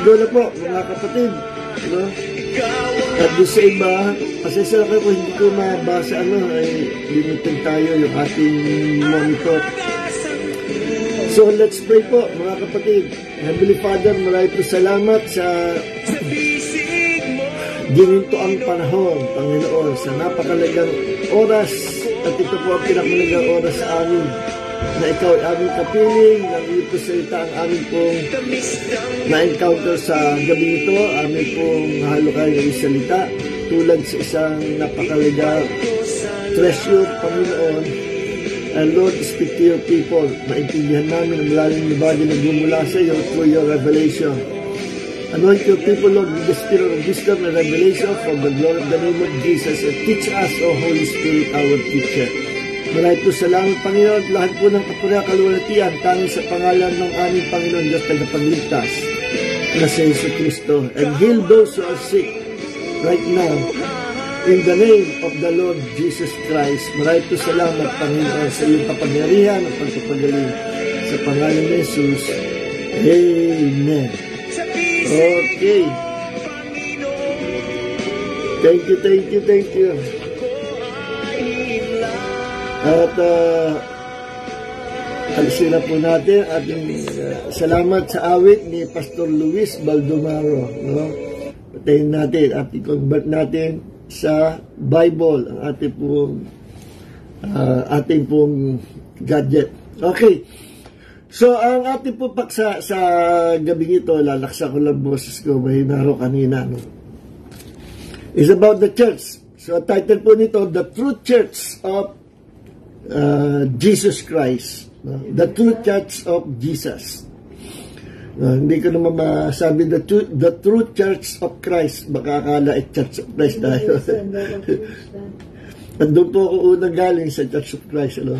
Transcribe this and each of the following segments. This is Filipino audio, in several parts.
go na po, mga kapatid. No? At doon sa iba, pasensya na kung hindi ko mabasa, ay limited tayo yung ating monitor. So, let's pray po, mga kapatid. Heavenly Father, maraming po salamat sa gininto ang panahon, Panginoon, sa napakalagang oras, at ito po ang pinakamalagang oras sa amin, na ikaw ay aming kapiling, na iyong salita ang amin pong na-encounter sa gabi ito, amin pong mahalukay ng salita, tulad sa isang napakalagang treasure, Panginoon. And Lord, speak to your people. Maintindihan namin ang malalim na bagay na gumula sa iyo through your revelation. Anoint your people, Lord, with the spirit of wisdom and revelation from the glory of the name of Jesus, and teach us, O Holy Spirit, our teacher. Maraming po salamat, Panginoon, lahat po ng kapurihan, kaluwalhatian, tanging sa pangalan ng aming Panginoon Diyos tagapagligtas na si Jesus Cristo. And heal those who are sick right now. In the name of the Lord Jesus Christ, maraming po salamat, Panginoon, sa iyong kapangyarihan at pagpapagaling. Sa pangalan ni Jesus, Amen. Okay. Thank you. At alisin na po natin ating salamat sa awit ni Pastor Luis Baldomaro. No? Patayin natin at i-convert natin sa Bible ang ating pong gadget. Okay. So, ang ating pong paksa sa gabi ito, lalaksa ko lang boses ko, mahinaro kanina, no? Is about the church. So, ang title po nito, The True Church of Jesus Christ. No? The True Church of Jesus. Hindi ko naman masabi the True Church of Christ. Baka akala Church of Christ tayo. At doon po ako unang galing sa Church of Christ. Ano?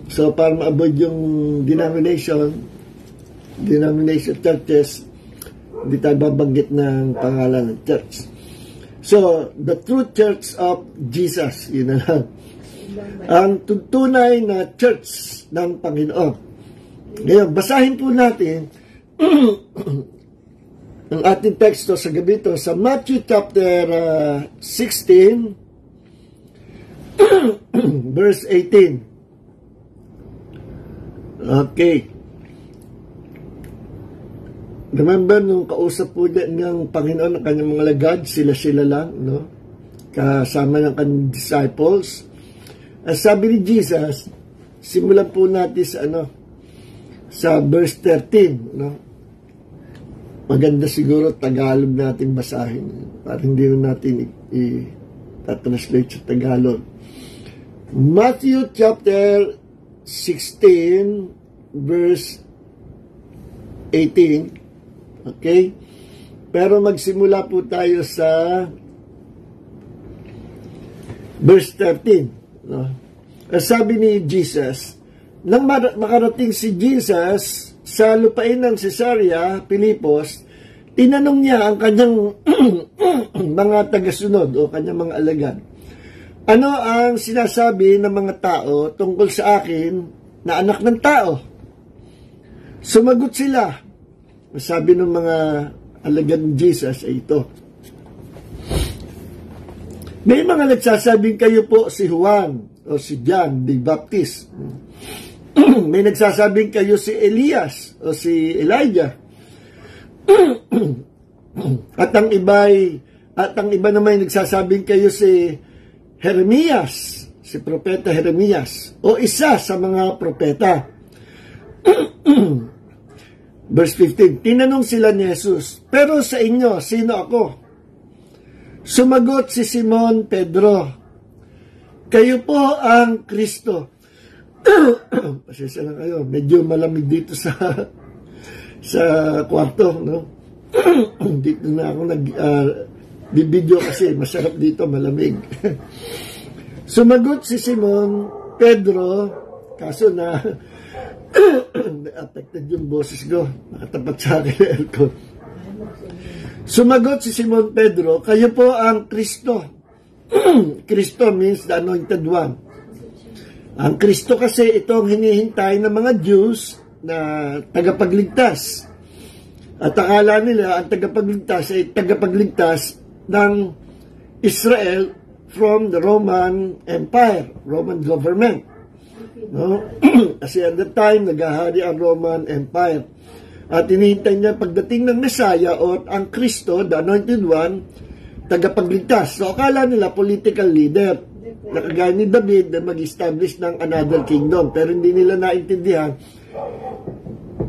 So, para ma-avoid yung denomination churches, hindi tayo babanggit ng pangalan ng church. So, the True Church of Jesus, yun na lang. Ang tunay na church ng Panginoon. Ngayon, basahin po natin ang ating teksto sa gabi ito sa Matthew chapter 16 verse 18. Okay. Remember nung kausap po ng Panginoon ng kanyang mga lagad, sila lang, no? Kasama ng kanyang disciples. Sabi ni Jesus, simulan po natin sa verse 13, no? Maganda siguro Tagalog natin basahin para hindi na natin i-translate sa Tagalog. Matthew chapter 16 verse 18. Okay? Pero magsimula po tayo sa verse 13. No? Sabi ni Jesus, nang makarating si Jesus sa lupain ng Cesarea Pilipos, tinanong niya ang kanyang mga tagasunod o kanyang mga alagad, ano ang sinasabi ng mga tao tungkol sa akin na anak ng tao? Sumagot sila. Sabi ng mga alagad ni Jesus ay ito, may mga nagsasabing kayo po si Juan o si John the Baptist. May nagsasabing kayo si Elias o si Elijah. At ang iba naman nagsasabing kayo si Jeremias, si propeta Jeremias, o isa sa mga propeta. Verse 15, tinanong sila ni Jesus, pero sa inyo, sino ako? Sumagot si Simon Pedro, kayo po ang Kristo. Pasensya lang kayo, medyo malamig dito sa kwarto, no? Dito na ako bibidyo kasi masarap dito, malamig. Sumagot si Simon Pedro, kaso na affected yung boses ko, nakatapat sa akin yung aircon. Sumagot si Simon Pedro, kayo po ang Kristo. Kristo means the anointed one. Ang Kristo kasi itong hinihintay ng mga Jews na tagapagligtas. At akala nila ang tagapagligtas ay tagapagligtas ng Israel from the Roman Empire, Roman government. No? Kasi at that time, naghahari ang Roman Empire. At hinihintay niya pagdating ng Messiah o ang Kristo, the Anointed One, tagapagligtas. So akala nila political leader, na kagaya ni David na mag-establish ng another kingdom. Pero hindi nila naintindihan,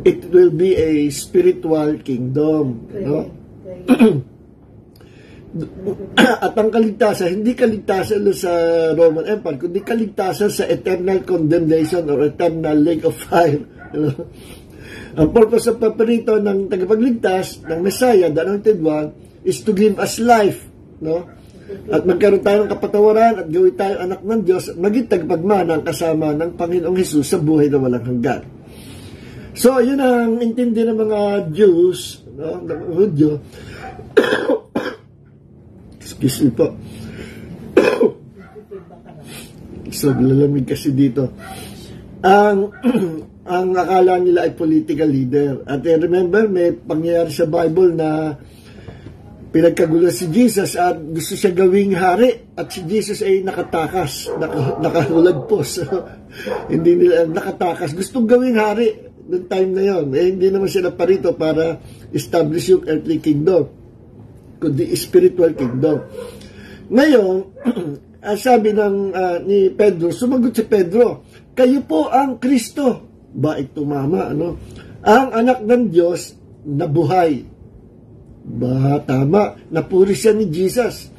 it will be a spiritual kingdom. No? At ang kaligtasan, hindi kaligtasan sa Roman Empire, kundi kaligtasan sa eternal condemnation or eternal lake of fire. Ang purpose of paparito ng tagapagligtas, ng Messiah, the Anointed One, is to give us life. No? At magkaroon tayo ng kapatawaran at gawin tayo anak ng Diyos at maging tagapagmana kasama ng Panginoong Hesus sa buhay na walang hanggan. So, yun ang intindi ng mga Jews, no? Ng Hudyo. Excuse me po. So, lalamig kasi dito. Ang akala nila ay political leader. At remember, may pangyayari sa Bible na pinagkagulo si Jesus at gusto siya gawing hari at si Jesus ay nakatakas, nakahulagpos. Hindi nila nakatakas. Gustong gawing hari noong time na yon. Hindi naman sila parito para establish yung earthly kingdom, kundi spiritual kingdom. Ngayon, sabi ni Pedro, sumagot si Pedro, kayo po ang Kristo. Baik tumama, ano? Ang anak ng Diyos na buhay. Tama, napuri siya ni Jesus.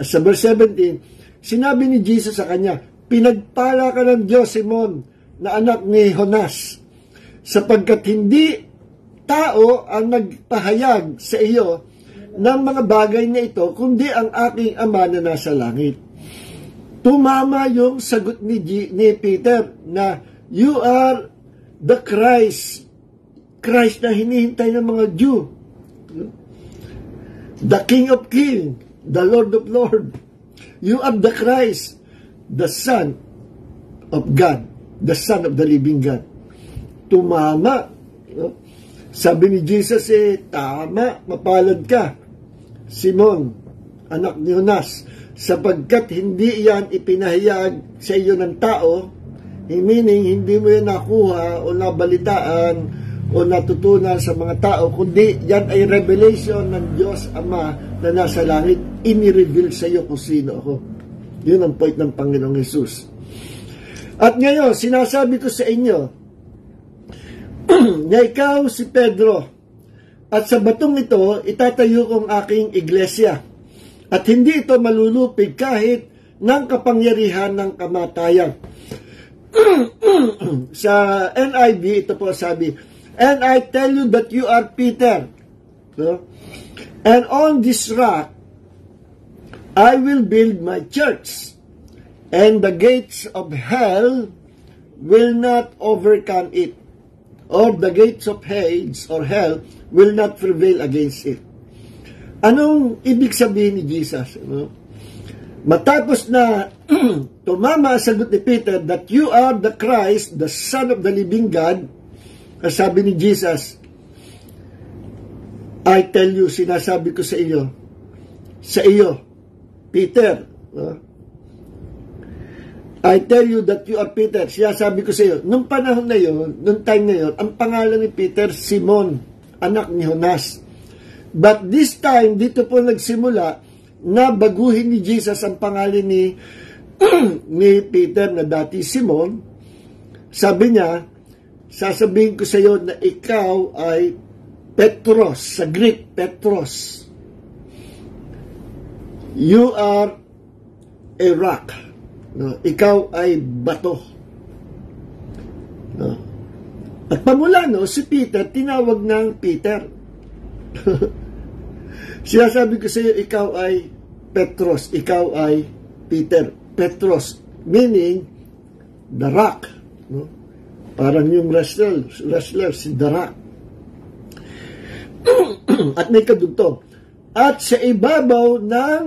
Sa verse 17, sinabi ni Jesus sa kanya, pinagpala ka ng Diyos, Simon, na anak ni Jonas, sapagkat hindi tao ang nagpahayag sa iyo ng mga bagay na ito, kundi ang aking Ama na nasa langit. Tumama yung sagot ni Peter na, you are the Christ. Christ na hinihintay ng mga Jew. The King of Kings, the Lord of Lords. You are the Christ, the Son of God, the Son of the living God. Tumama. Sabi ni Jesus, tama, mapalad ka, Simon, anak ni Jonas, sapagkat hindi yan ipinahayag sa iyo ng tao, meaning hindi mo yan nakuha o nabalitaan o natutunan sa mga tao, kundi yan ay revelation ng Diyos Ama na nasa langit. Ini-reveal sa iyo kung sino ako. Yun ang point ng Panginoong Hesus. At ngayon, sinasabi ko sa inyo na ikaw si Pedro, at sa batong ito, itatayo kong aking iglesia. At hindi ito malulupig kahit ng kapangyarihan ng kamatayan. Sa NIV, ito po sabi, and I tell you that you are Peter. No? And on this rock, I will build my church. And the gates of hell will not overcome it. Or the gates of Hades or hell will not prevail against it. Anong ibig sabihin ni Jesus? No? Matapos na tumama ang sagot ni Peter that you are the Christ, the Son of the living God, sabi ni Jesus, I tell you, sinasabi ko sa iyo, Peter, I tell you that you are Peter. Sinasabi ko sa iyo, nung panahon na yon, nung time na yon, ang pangalan ni Peter, Simon, anak ni Jonas. But this time, dito po nagsimula na baguhin ni Jesus ang pangalan ni Peter na dati Simon. Sabi niya, sasabihin ko sa iyo na ikaw ay Petros, sa Greek, Petros. You are a rock. No? Ikaw ay bato. No? At pamula, si Peter, tinawag ng Peter. Sinasabi ko sa iyo, ikaw ay Petros, ikaw ay Peter. Petros, meaning the rock. No? Parang yung wrestler, si The Rock. At may kadugtong. At sa ibabaw ng,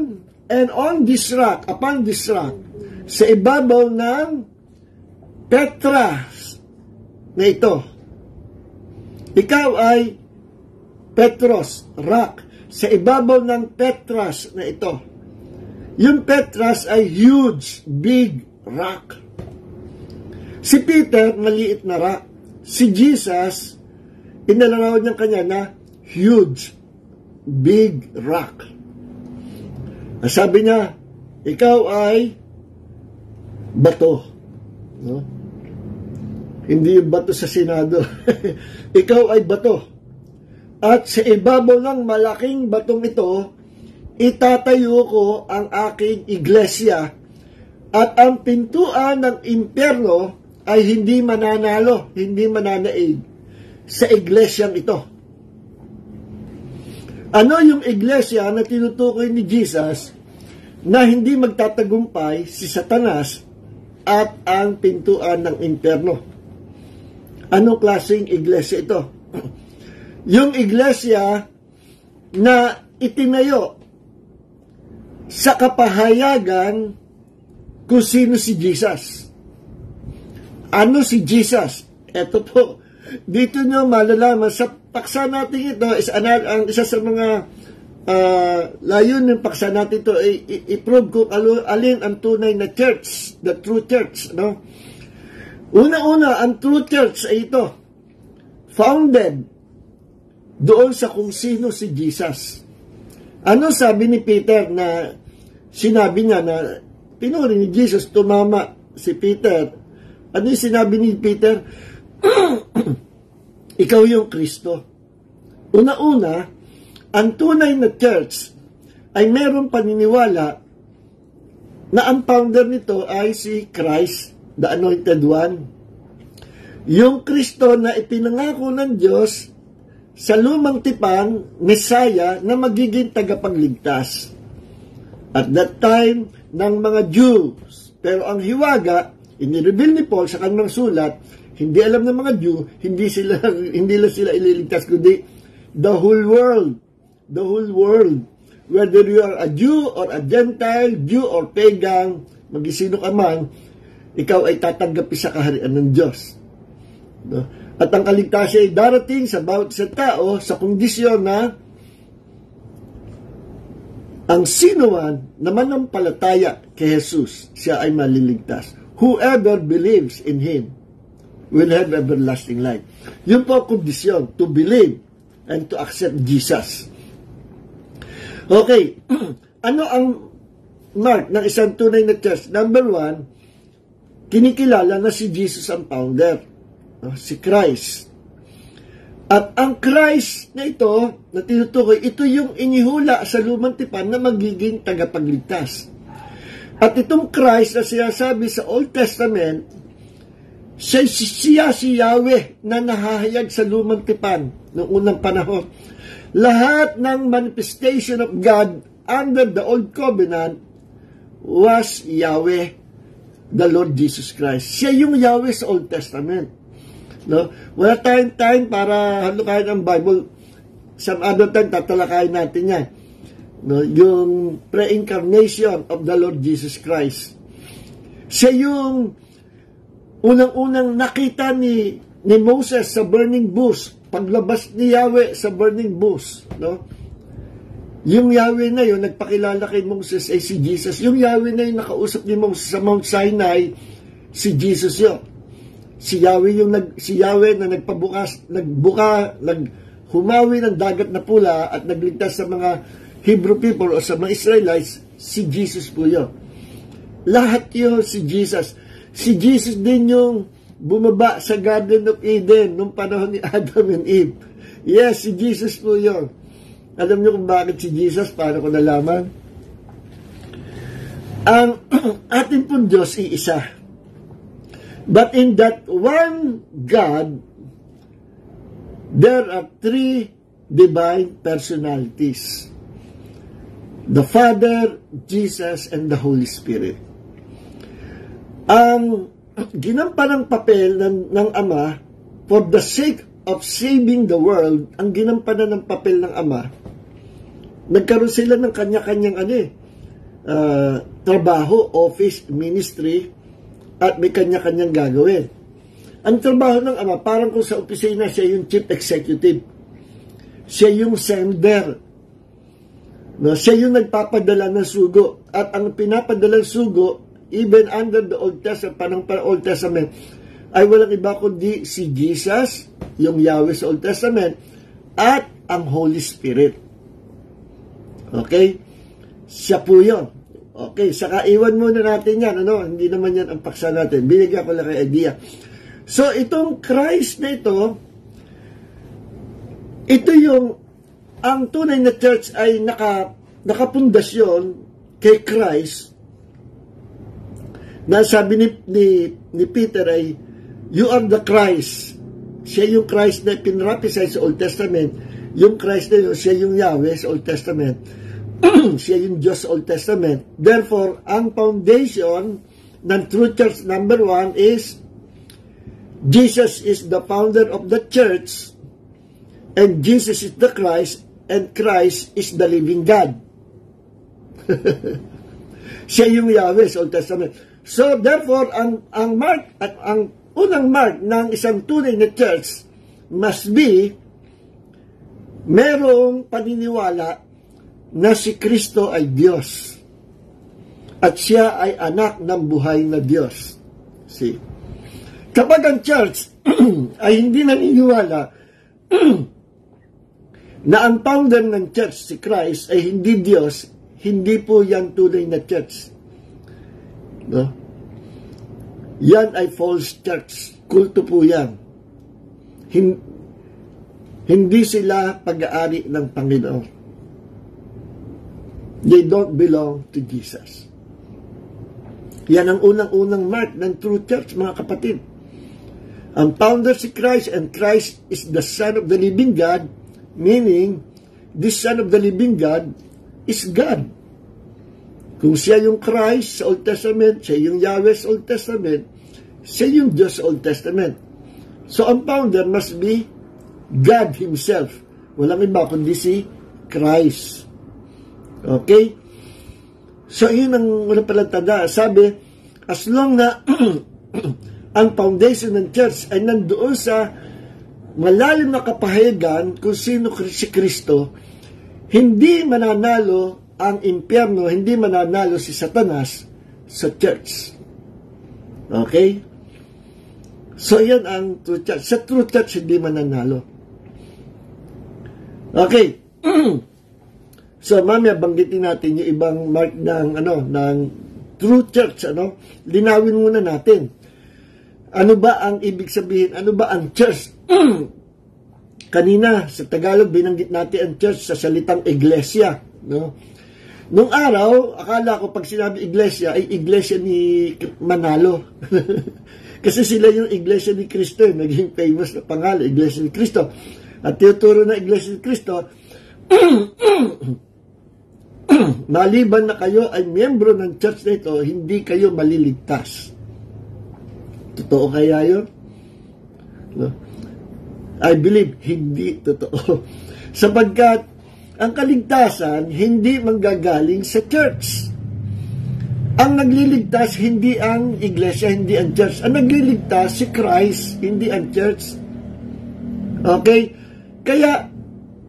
and on this rock, upon this rock, sa ibabaw ng Petra na ito, ikaw ay Petros, rock. Sa ibabaw ng Petras na ito. Yung Petras ay huge, big rock. Si Peter, maliit na rock. Si Jesus, inalarawan niyang kanya na huge, big rock. Sabi niya, ikaw ay bato. No? Hindi yung bato sa Senado. Ikaw ay bato. At sa ibabaw ng malaking batong ito, itatayo ko ang aking iglesia at ang pintuan ng impyerno ay hindi mananalo, hindi mananaig sa iglesyang ito. Ano yung iglesia na tinutukoy ni Jesus na hindi magtatagumpay si Satanas at ang pintuan ng impyerno? Anong klaseng iglesia ito? Yung iglesia na itinayo sa kapahayagan kung sino si Jesus. Ano si Jesus? Ito po, dito nyo malalaman, sa paksa natin ito, ang isa sa mga layon ng paksa natin ito, i-prove kung alin ang tunay na church, the true church. No? Una-una, ang true church ay ito, founded doon sa kung sino si Jesus. Ano sabi ni Peter na sinabi niya na pinuri ni Jesus, tumama si Peter. Ano yung sinabi ni Peter? Ikaw yung Kristo. Una-una, ang tunay na church ay merong paniniwala na ang founder nito ay si Christ, the Anointed One. Yung Kristo na ipinangako ng Diyos sa lumang tipan, Messiah, na magiging tagapagligtas. At that time, ng mga Jews. Pero ang hiwaga, inireveal ni Paul sa kanyang sulat, hindi alam ng mga Jew, hindi lang sila ililigtas, kundi the whole world. The whole world. Whether you are a Jew or a Gentile, Jew or pagan, magisino ka man, ikaw ay tatanggapin sa kaharian ng Diyos. No? At ang kaligtasan ay darating sa bawat isang tao sa kondisyon na ang sinuman na manampalataya kay Jesus, siya ay maliligtas. Whoever believes in Him will have everlasting life. Yun po ang kondisyon, to believe and to accept Jesus. Okay, ano ang mark ng isang tunay na church? Number one, kinikilala na si Jesus ang founder. Si Christ. At ang Christ na ito, na tinutukoy, ito yung inihula sa lumang tipan na magiging tagapagligtas. At itong Christ na sinasabi sa Old Testament, siya si Yahweh na nahahayag sa lumang tipan noong unang panahon. Lahat ng manifestation of God under the Old Covenant was Yahweh, the Lord Jesus Christ. Siya yung Yahweh sa Old Testament. No? Wala tayong time para halukayin ang Bible. Some other time, tatalakayin natin yan. No? Yung pre-incarnation of the Lord Jesus Christ. Siya yung unang-unang nakita ni Moses sa burning bush. Paglabas ni Yahweh sa burning bush. No? Yung Yahweh na yun, nagpakilala kay Moses ay si Jesus. Yung Yahweh na yun, nakausap ni Moses sa Mount Sinai, si Jesus yun. Si Yahweh na humawi ng dagat na pula at nagligtas sa mga Hebrew people o sa mga Israelites, si Jesus po yun. Lahat yun si Jesus. Si Jesus din yung bumaba sa Garden of Eden nung panahon ni Adam and Eve. Yes, si Jesus po yun. Alam niyo kung bakit si Jesus? Paano ko nalaman? Ang ating pong Diyos iisa. But in that one God, there are three divine personalities. The Father, Jesus, and the Holy Spirit. Ang ginampanan ng papel ng Ama, for the sake of saving the world, ang ginampanan ng papel ng Ama, nagkaroon sila ng kanya-kanyang trabaho, office, ministry, at may kanya-kanyang gagawin. Ang trabaho ng Ama, parang kung sa opisina siya yung chief executive. Siya yung sender. No, siya yung nagpapadala ng sugo. At ang pinapadala ng sugo, even under the Old Testament, panang Old Testament, ay walang iba kundi si Jesus, yung Yahweh sa Old Testament, at ang Holy Spirit. Okay? Siya po yun. Okay, saka iwan muna natin yan. Ano? Hindi naman yan ang paksa natin. Binigyan ko lang kay idea. So, itong Christ na ito yung, ang tunay na church ay nakapundasyon kay Christ, na sabi ni Peter ay, you are the Christ. Siya yung Christ na pinrapisay sa Old Testament. Yung Christ na yun, siya yung Yahweh sa Old Testament. Siya yung Diyos sa Old Testament. Therefore, ang foundation ng true church number 1 is Jesus is the founder of the church, and Jesus is the Christ, and Christ is the living God. Siya yung Yahweh sa Old Testament. So, therefore, ang mark at ang unang mark ng isang tunay na church must be merong paniniwala na si Kristo ay Diyos at siya ay anak ng buhay na Diyos. See? Kapag ang church ay hindi naniniwala na ang founder ng church, si Christ, ay hindi Diyos, hindi po yan tunay na church. No? Yan ay false church. Kulto po yan. Hindi sila pag-aari ng Panginoon. They don't belong to Jesus. Yan ang unang-unang mark ng true church, mga kapatid. Ang founder si Christ, and Christ is the Son of the living God, meaning, this Son of the living God is God. Kung siya yung Christ sa Old Testament, siya yung Yahweh sa Old Testament, siya yung Diyos sa Old Testament. So, ang founder must be God Himself. Walang iba kundi si Christ. Okay? So, yun ang wala palang tanda. Sabi, as long na ang foundation ng church ay nandoon sa malalim na kapahayagan kung sino si Kristo, hindi mananalo ang impyerno, hindi mananalo si Satanas sa church. Okay? So, yan ang true church. Sa true church, hindi mananalo. Okay. So, mamaya banggitin natin yung ibang mark ng true church, Linawin muna natin. Ano ba ang ibig sabihin? Ano ba ang church? Kanina, sa Tagalog, binanggit natin ang church sa salitang iglesia, no? Nung araw, akala ko pag sinabi iglesia, ay iglesia ni Manalo. Kasi sila yung iglesia ni Cristo, naging famous na pangalan, iglesia ni Cristo. At tinuturo na iglesia ni Cristo, maliban na kayo ay miyembro ng church na ito, hindi kayo maliligtas. Totoo kaya yun? No? I believe, hindi totoo. Sapagkat, ang kaligtasan hindi manggagaling sa church. Ang nagliligtas, hindi ang iglesia, hindi ang church. Ang nagliligtas, si Christ, hindi ang church. Okay? Kaya,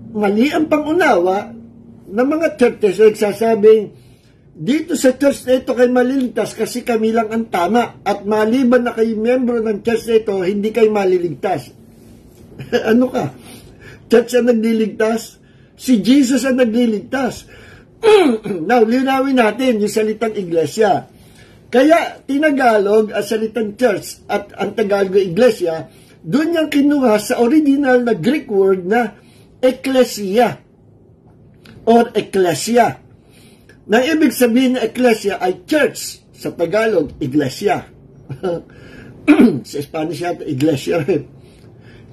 mali ang pangunawa ng mga churches na nagsasabing, dito sa church na ito kayo maliligtas kasi kami lang ang tama. At maliban na kayo miyembro ng church na ito, hindi kayo maliligtas. Ano ka? Church ang nagliligtas? Si Jesus ang nagliligtas. Now, linawin natin yung salitang iglesia. Kaya, tinagalog ang salitang church at ang Tagalog iglesia, doon niyang kinuha sa original na Greek word na ecclesia or ecclesia. Na ibig sabihin na ecclesia ay church. Sa Tagalog, iglesia. Sa Spanish yata, iglesia rin.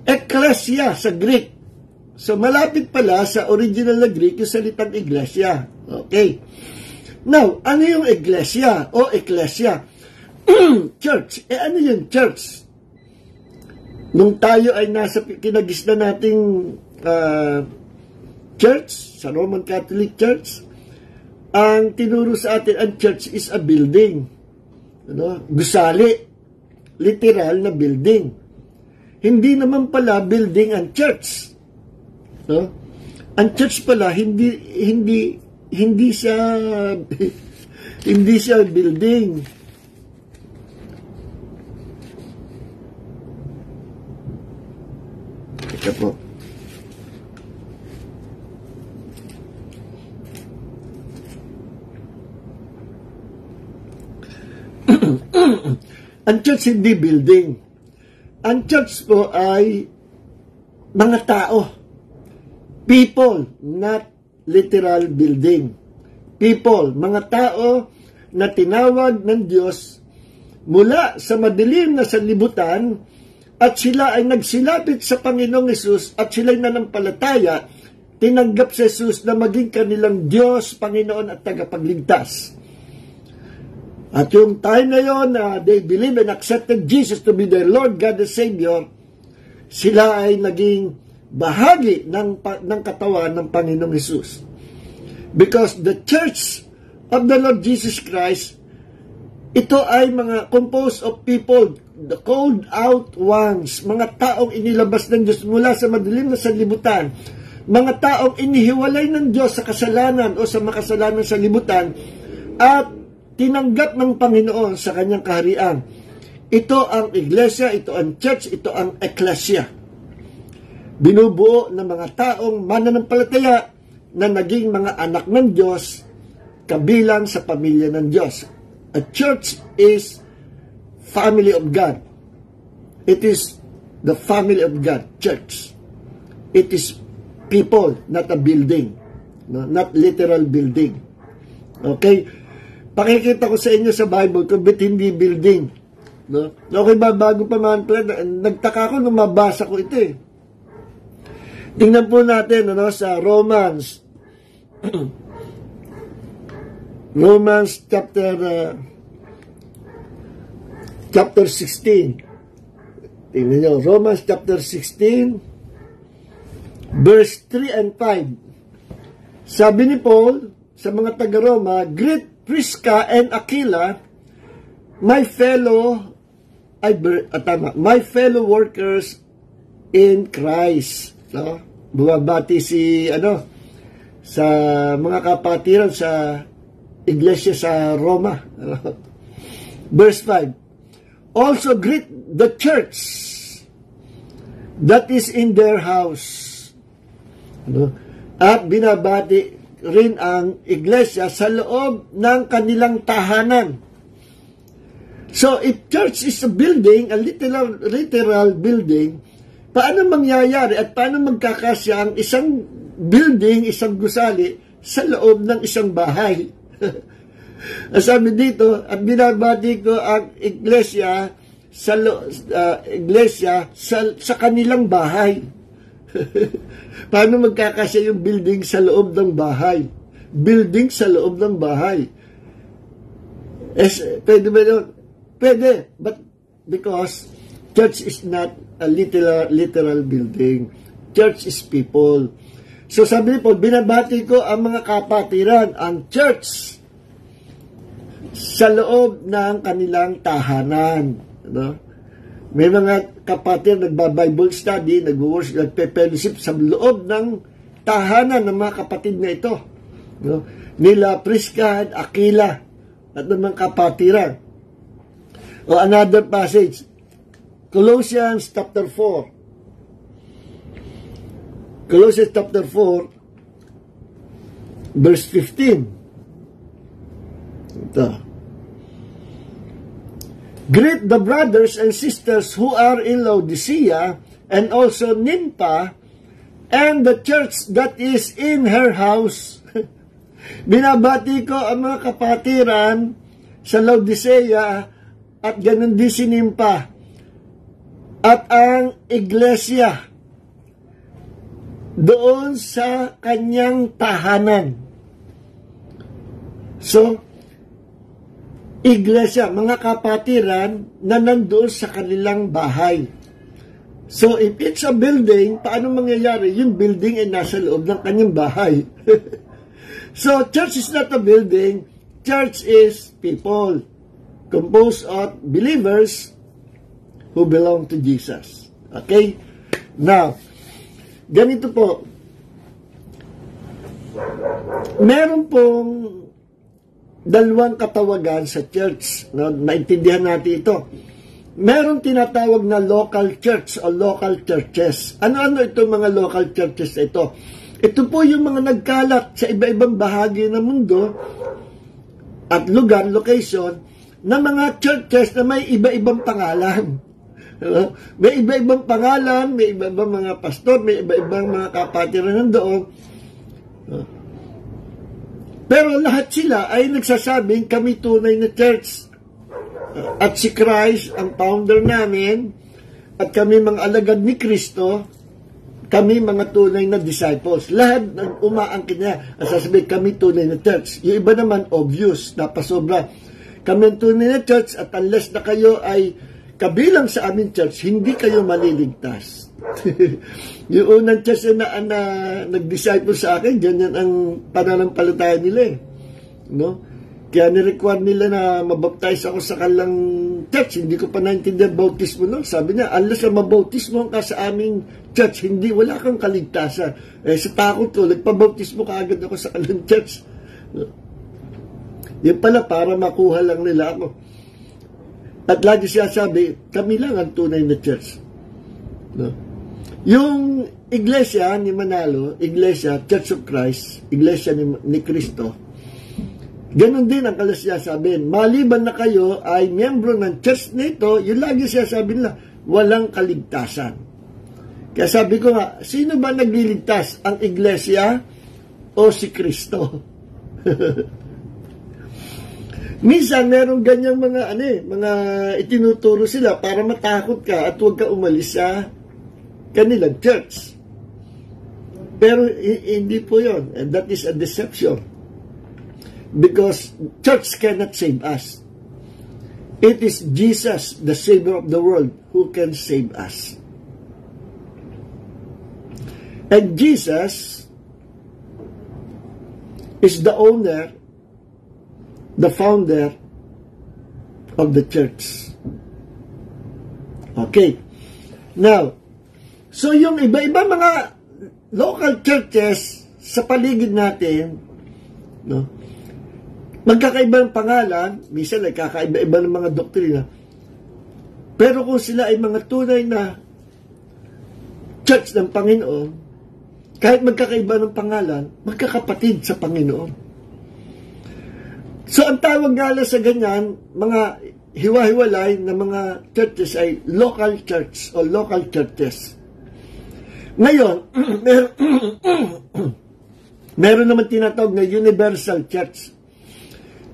Ecclesia sa Greek. So, malapit pala sa original na Greek yung salitang iglesia. Okay. Now, ano yung iglesia o ecclesia? Church. Ano yung church? Nung tayo ay nasa kinagisna nating church, sa Roman Catholic Church, ang tinuro sa atin, ang church is a building. Gusali. Literal na building. Hindi naman pala building ang church. No? Ang church pala, hindi siya hindi siya building. Ito po. Ang church hindi building. Ang church po ay mga tao. People, not literal building. People, mga tao na tinawag ng Diyos mula sa madilim na sanlibutan at sila ay nagsilapit sa Panginoong Hesus at sila'y nanampalataya, tinanggap si Hesus na maging kanilang Diyos, Panginoon at tagapagligtas. At yung time na yon na they believe and accepted Jesus to be their Lord, God, and Savior, sila ay naging bahagi ng katawan ng Panginoong Hesus. Because the Church of the Lord Jesus Christ, ito ay mga composed of people, the called out ones, mga taong inilabas ng Diyos mula sa madilim na sanlibutan, mga taong inihiwalay ng Diyos sa kasalanan o sa makasalanan sa libutan at tinanggap ng Panginoon sa kanyang kaharian. Ito ang iglesia, ito ang church, ito ang ecclesia. Binubuo ng mga taong mananampalataya na naging mga anak ng Diyos kabilang sa pamilya ng Diyos. A church is family of God. It is the family of God, church. It is people, not a building. No? Not literal building. Okay? Pakikita ko sa inyo sa Bible kung ba't hindi building. No? Okay ba, bago pa man pala, nagtaka ko nung mabasa ko ito eh. Tingnan po natin sa Romans. Romans chapter 16. Tingnan nyo, Romans chapter 16, verse 3 and 5. Sabi ni Paul sa mga taga-Roma, greet Prisca and Aquila, my fellow workers in Christ. No? Bumabati sa mga kapatiran sa iglesia sa Roma. Verse 5. Also greet the church that is in their house. At binabati rin ang iglesia sa loob ng kanilang tahanan. So, if church is a building, a literal building, paano mangyayari at paano magkakasya ang isang building, isang gusali, sa loob ng isang bahay? Sabi dito, at binabati ko ang iglesia sa kanilang bahay. Paano magkakasya yung building sa loob ng bahay? Building sa loob ng bahay. Pwede ba yun? Pwede. But because church is not a literal building. Church is people. So sabi po, binabati ko ang mga kapatiran, ang church, sa loob ng kanilang tahanan. May mga kapatid nagba-Bible study, nag-worship, nagpe-fellowship sa loob ng tahanan ng mga kapatid na ito. Nila Prisca at Aquila at ng mga kapatiran. O another passage, Colossians chapter 4. Colossians chapter 4, verse 15. Ito. Greet the brothers and sisters who are in Laodicea and also Nympha and the church that is in her house. Binabati ko ang mga kapatiran sa Laodicea at ganun din si Nympha at ang iglesia doon sa kanyang tahanan. So, iglesia, mga kapatiran na nandoon sa kanilang bahay. So, if it's a building, paano mangyayari? Yung building ay nasa loob ng kanyang bahay. So, church is not a building. Church is people composed of believers who belong to Jesus. Okay? Now, ganito po. meron pong dalawang katawagan sa church. No? Naintindihan natin ito. Meron tinatawag na local church o local churches. Ano-ano itong mga local churches na ito? Ito po yung mga nagkalat sa iba-ibang bahagi ng mundo at lugar, location, na mga churches na may iba-ibang pangalan. May iba-ibang pangalan, may iba-ibang mga pastor, may iba-ibang mga kapatiran doon. Pero lahat sila ay nagsasabing kami tunay na church. At si Christ, ang founder namin, at kami mga alagad ni Kristo, kami mga tunay na disciples. Lahat ng umaangkin niya, at sasabihin kami tunay na church. Yung iba naman, obvious, napasobra. Kami ang tunay na church, at unless na kayo ay kabilang sa aming church, hindi kayo maliligtas. Yung unang church na nag-disciple sa akin, ganyan ang pananampalataya nila eh. No? Kaya nirequire nila na mabaptize ako sa kanilang church. Hindi ko pa naintindihan bautismo, no? Sabi niya, unless na mabautismo ka sa aming church, wala kang kaligtasan. Sa takot ko, nagpabautismo ka agad ako sa kanilang church. Yan pala, para makuha lang nila ako. At lagi siya sabi, kami lang ang tunay na church. No? Yung iglesia ni Manalo, iglesia, Church of Christ, iglesia ni Cristo, ganon din ang kalasya sabihin. Maliban na kayo ay miyembro ng church nito, yung lagi siya sabi nila, walang kaligtasan. Kaya sabi ko nga, sino ba nagliligtas? Ang iglesia o si Kristo? Minsan, merong ganyang mga itinuturo sila para matakot ka at huwag ka umalis sa kanilang church. Pero hindi po yun. And that is a deception. Because church cannot save us. It is Jesus, the Savior of the world, who can save us. And Jesus is the owner, the founder of the church. Okay. Now, so yung iba-iba mga local churches sa paligid natin, no? Magkakaiba ng pangalan, minsan ay kakaiba-iba ng mga doktrina. Pero kung sila ay mga tunay na church ng Panginoon, kahit magkakaiba ng pangalan, magkakapatid sa Panginoon. So ang tawag nga lang sa ganyan, mga hiwa-hiwalay na mga churches ay local church o local churches. Ngayon, meron naman tinatawag na universal church.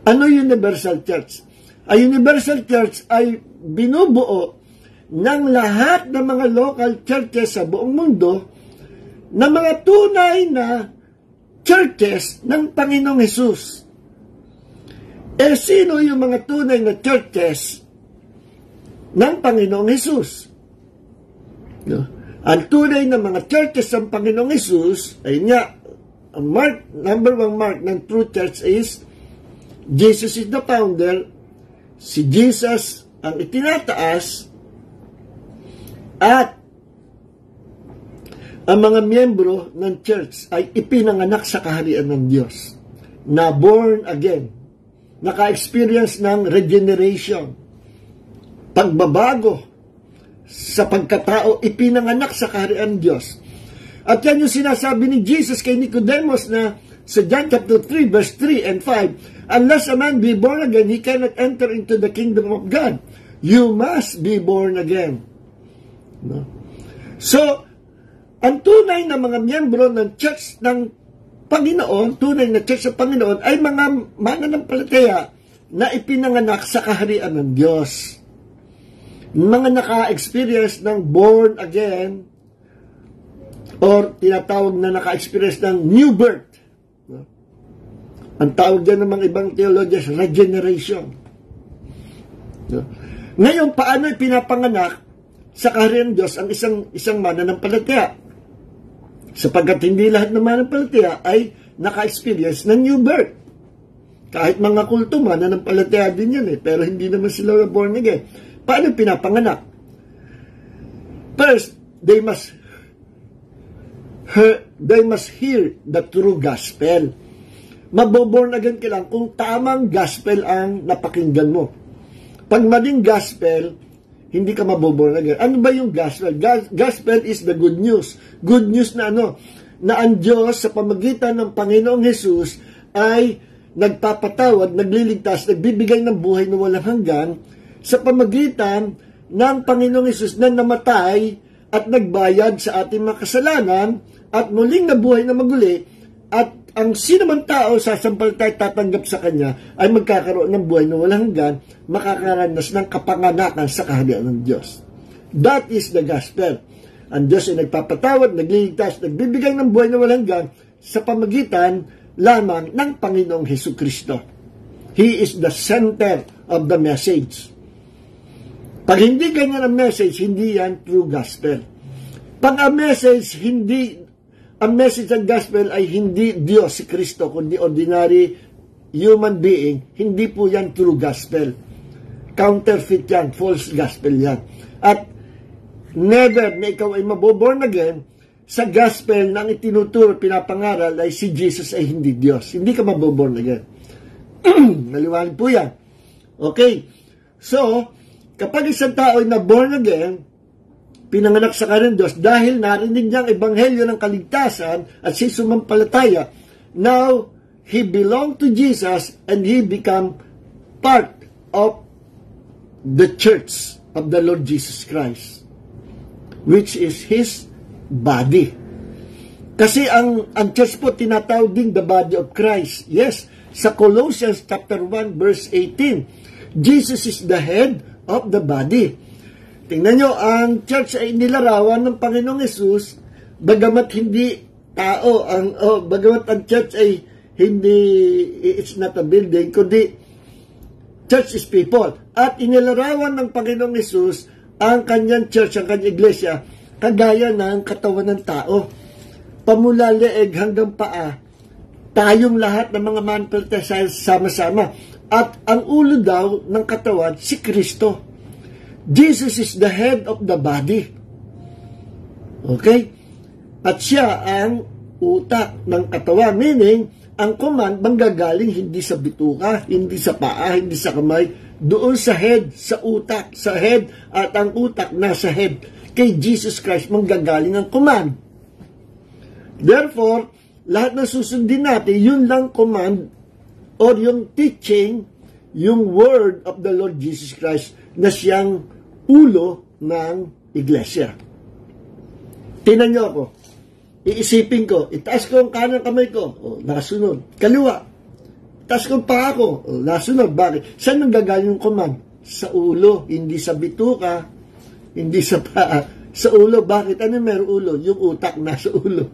Ano universal church? Ay universal church ay binubuo ng lahat ng mga local churches sa buong mundo na mga tunay na churches ng Panginoong Hesus. Sino yung mga tunay na churches ng Panginoong Hesus? No? Ang tunay na mga churches ng Panginoong Hesus ay nga, number one mark ng true church is Jesus is the founder, si Jesus ang itinataas, at ang mga miyembro ng church ay ipinanganak sa kaharian ng Diyos, na born again, naka-experience ng regeneration, pagbabago sa pagkatao, ipinanganak sa kaharian ng Diyos. At yan yung sinasabi ni Jesus kay Nicodemus na sa John chapter 3 verse 3 and 5, unless a man be born again, he cannot enter into the kingdom of God. You must be born again. No? So, ang tunay na mga miyembro ng church ng Panginoon, tunay na church ng Panginoon, ay mga mananampalataya na ipinanganak sa kaharian ng Diyos. Mga naka-experience ng born again, or tinatawag na naka-experience ng new birth. Ang tawag dyan ng mga ibang theologians, regeneration. Ngayon, paano ipinapanganak sa kaharian ng Diyos ang isang mananampalataya? Sapagkat hindi lahat ng mananampalataya ay naka-experience ng new birth. Kahit mga kulto, mananampalataya din yan pero hindi naman sila born again. Paano pinapanganak? First, they must they must hear the true gospel. Maboborn again ka lang kung tamang gospel ang napakinggan mo. Pag maling gospel, hindi ka maboborn again. Ano ba yung gospel? Gospel is the good news. Good news na ano? Na ang Diyos sa pamagitan ng Panginoong Hesus ay nagpapatawad, nagliligtas, nagbibigay ng buhay na walang hanggan sa pamagitan ng Panginoong Hesus na namatay at nagbayad sa ating mga kasalanan at muling nabuhay na maguli, at ang sino man tao sasampalatay tatanggap sa Kanya ay magkakaroon ng buhay na walang hanggan, makakaranas ng kapanganakan sa kaharian ng Diyos. That is the gospel. Ang Diyos ay nagpapatawad, nagliligtas, nagbibigay ng buhay na walang hanggan sa pamagitan lamang ng Panginoong Hesukristo. He is the center of the message. Pag hindi ganyan ang message, hindi yan true gospel. Pag ang message ng gospel ay hindi Diyos si Kristo, kundi ordinary human being, hindi po yan true gospel. Counterfeit yan, false gospel yan. At never na ikaw ay maboborn again sa gospel na ang itinuturo, pinapangaral ay si Jesus ay hindi Diyos. Hindi ka maboborn again. Maliwanag po yan. Okay. So, kapag isang tao ay na-born again, pinanganak sa kanyang Diyos, dahil narinig niya ang ebanghelyo ng kaligtasan at siya sumampalataya, now, he belonged to Jesus and he become part of the church of the Lord Jesus Christ, which is His body. Kasi ang church po tinatawag din the body of Christ. Yes, sa Colossians chapter 1 verse 18, Jesus is the head of the body. Tingnan nyo, ang church ay nilarawan ng Panginoong Hesus, bagamat hindi tao, bagamat ang church ay hindi, it's not a building, kundi church is people. At inilarawan ng Panginoong Hesus ang kanyang church, ang kanyang iglesia, kagaya ng katawan ng tao. Pamula leeg hanggang paa, tayong lahat ng mga manifestation sama-sama. At ang ulo daw ng katawan, si Kristo. Jesus is the head of the body. Okay? At siya ang utak ng katawan. Meaning, ang command manggagaling hindi sa bituka, hindi sa paa, hindi sa kamay, doon sa head, sa utak, sa head, at ang utak nasa head. Kay Jesus Christ manggagaling ang command. Therefore, lahat na susundin natin, yun lang command or yung teaching, yung word of the Lord Jesus Christ na siyang ulo ng iglesia. Tingnan nyo ako. Iisipin ko, itaas ko ang kanang kamay ko, nasunod. Kaliwa, itaas ko ang paa ko, nasunod. Bakit? Saan nanggagaling yung command? Sa ulo, hindi sa bituka, hindi sa paa. Sa ulo, bakit? Ano meron ulo? Yung utak nasa ulo.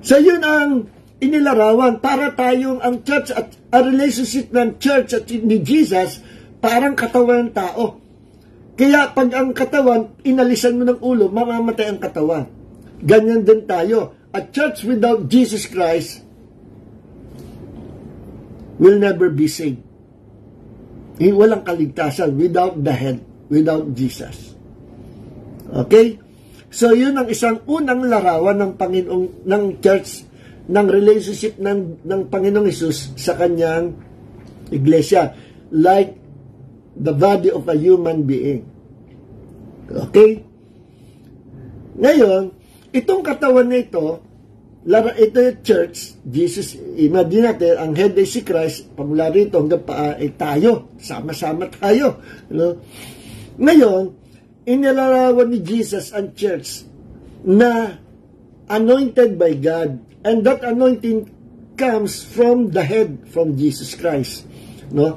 So yun ang inilarawan para tayong ang church at a relationship ng church at ni Jesus parang katawan ng tao. Kaya pag ang katawan, inalisan mo ng ulo, mamamatay ang katawan. Ganyan din tayo. A church without Jesus Christ will never be saved. Walang kaligtasan without the head, without Jesus. Okay? So yun ang isang unang larawan ng Panginoong, ng church, ng relationship ng Panginoong Hesus sa kanyang iglesia. Like the body of a human being. Okay? Ngayon, itong katawan na ito yung church, Jesus, imagine natin, ang head ay si Christ, pamula rito hanggang paa ay tayo, sama-sama tayo. No? Ngayon, inilarawan ni Jesus ang church na anointed by God, and that anointing comes from the head, from Jesus Christ. No?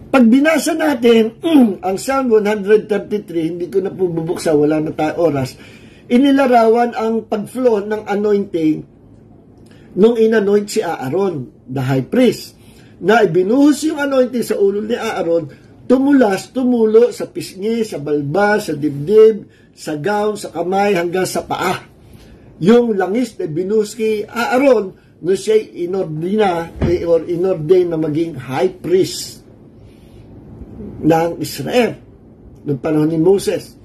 Pag binasa natin ang Psalm 133, hindi ko na po bubuksa, wala na tayo oras, inilarawan ang pag-flow ng anointing nung inanoint si Aaron, the high priest, na ibinuhos yung anointing sa ulo ni Aaron, tumulo sa pisngi, sa balbas, sa dibdib, sa gown, sa kamay, hanggang sa paa. Yung langis na binuhos kay Aaron, no siya inordain na maging high priest ng Israel noong panahon ni Moses.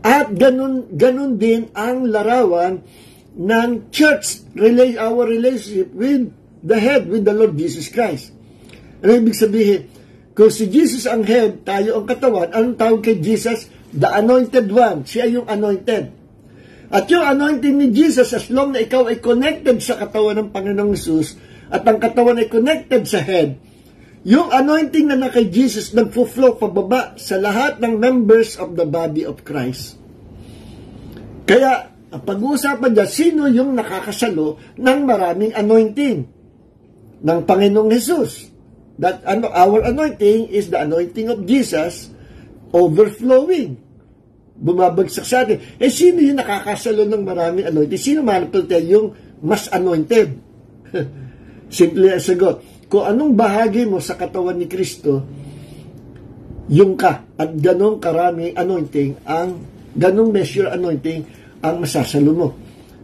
At ganun din ang larawan ng church, our relationship with the head, with the Lord Jesus Christ. Ano ibig sabihin? Kung si Jesus ang head, tayo ang katawan, anong tawag kay Jesus? The Anointed One. Siya yung anointed. At yung anointing ni Jesus, as long na ikaw ay connected sa katawan ng Panginoong Jesus, at ang katawan ay connected sa head, yung anointing na kay Jesus nagfo-flow pababa sa lahat ng members of the body of Christ. Kaya, ang pag-uusapan dyan, sino yung nakakasalo ng maraming anointing ng Panginoong Jesus? That our anointing is the anointing of Jesus overflowing. Bumabagsak sa atin. Sino yung nakakasalo ng maraming anointing? Sino manapalitan yung mas anointed? Simple ang sagot. Kung anong bahagi mo sa katawan ni Kristo, yung ka. At ganong karami anointing, ganong measure anointing ang masasalo mo.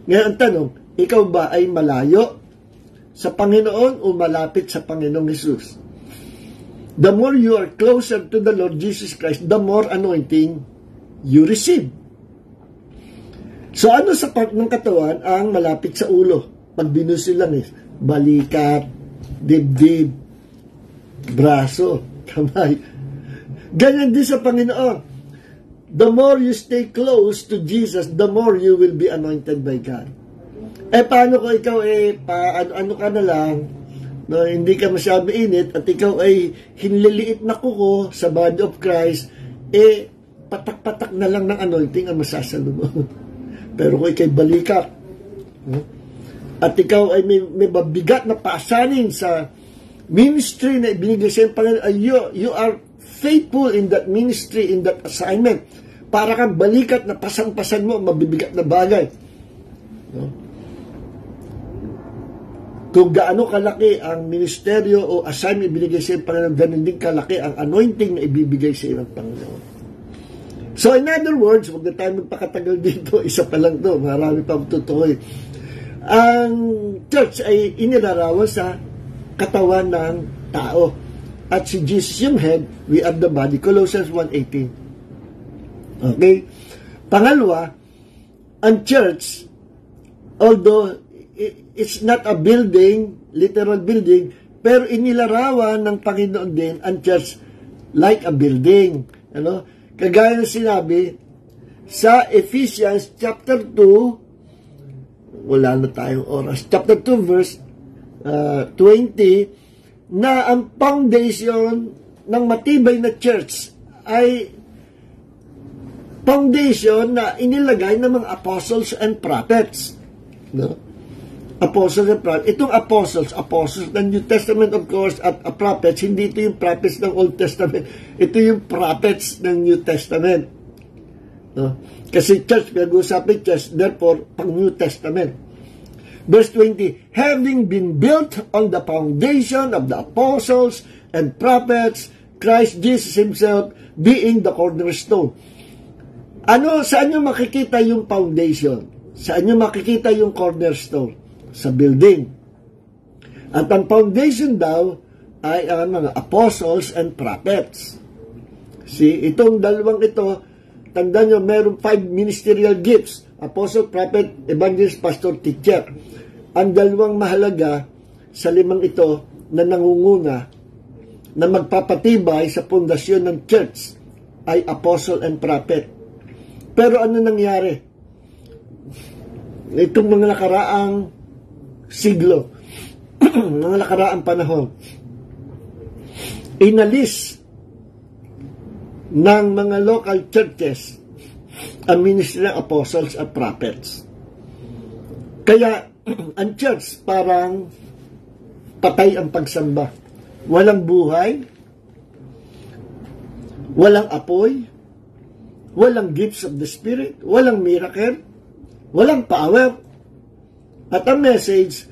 Ngayon ang tanong, ikaw ba ay malayo sa Panginoon o malapit sa Panginoong Jesus? The more you are closer to the Lord Jesus Christ, the more anointing you receive. So ano sa part ng katawan ang malapit sa ulo? Pag binusil lang balikat, dibdib, braso, kamay. Ganyan din sa Panginoon. The more you stay close to Jesus, the more you will be anointed by God. Paano kung ikaw ano ka na lang, no, hindi ka masyado init, at ikaw ay hinliliit na kuko sa body of Christ, patak-patak na lang ng anointing ang masasalo mo. Pero kung ikay balikat, at ikaw ay may mabigat na pasanin sa ministry na ibinigay sa Panginoon, you are faithful in that ministry, in that assignment. Para kang balikat na pasan-pasan mo mabibigat na bagay. No? Kung gaano kalaki ang ministeryo o assignment ibinigay sa Panginoon, ganun din kalaki ang anointing na ibibigay sa ng Panginoon. So in other words, huwag na tayo magpakatagal dito, isa pa lang to, marami pa tutukoy. Ang church ay inilarawan sa katawan ng tao. At si Jesus yung head, we are the body. Colossians 1:18. Okay? Pangalawa, ang church, although it's not a building, literal building, pero inilarawan ng Panginoon din ang church like a building. Ano? Kagaya ng sinabi sa Ephesians chapter 2, wala na tayong oras, chapter 2 verse 20, na ang foundation ng matibay na church ay foundation na inilagay ng mga apostles and prophets. No? Apostles and prophets. Itong apostles ng New Testament of course, at prophets, hindi ito yung prophets ng Old Testament. Ito yung prophets ng New Testament. No? Kasi church, pinag-uusapin church, therefore, pang New Testament. Verse 20, having been built on the foundation of the apostles and prophets, Christ Jesus Himself being the cornerstone. Saan nyo makikita yung foundation? Saan nyo makikita yung cornerstone? Sa building. At ang foundation daw ay ang mga apostles and prophets. Itong dalawang ito, tandaan nyo, mayroong 5 ministerial gifts. Apostle, prophet, evangelist, pastor, teacher. Ang dalawang mahalaga sa 5 ito na nangunguna na magpapatibay sa pundasyon ng church ay apostle and prophet. Pero ano nangyari? Itong mga nakaraang siglo, mga nakaraang panahon, inalis ng mga local churches ang ministry ng apostles at prophets. Kaya, ang church parang patay ang pagsamba. Walang buhay, walang apoy, walang gifts of the Spirit, walang miracle, walang power. At ang message,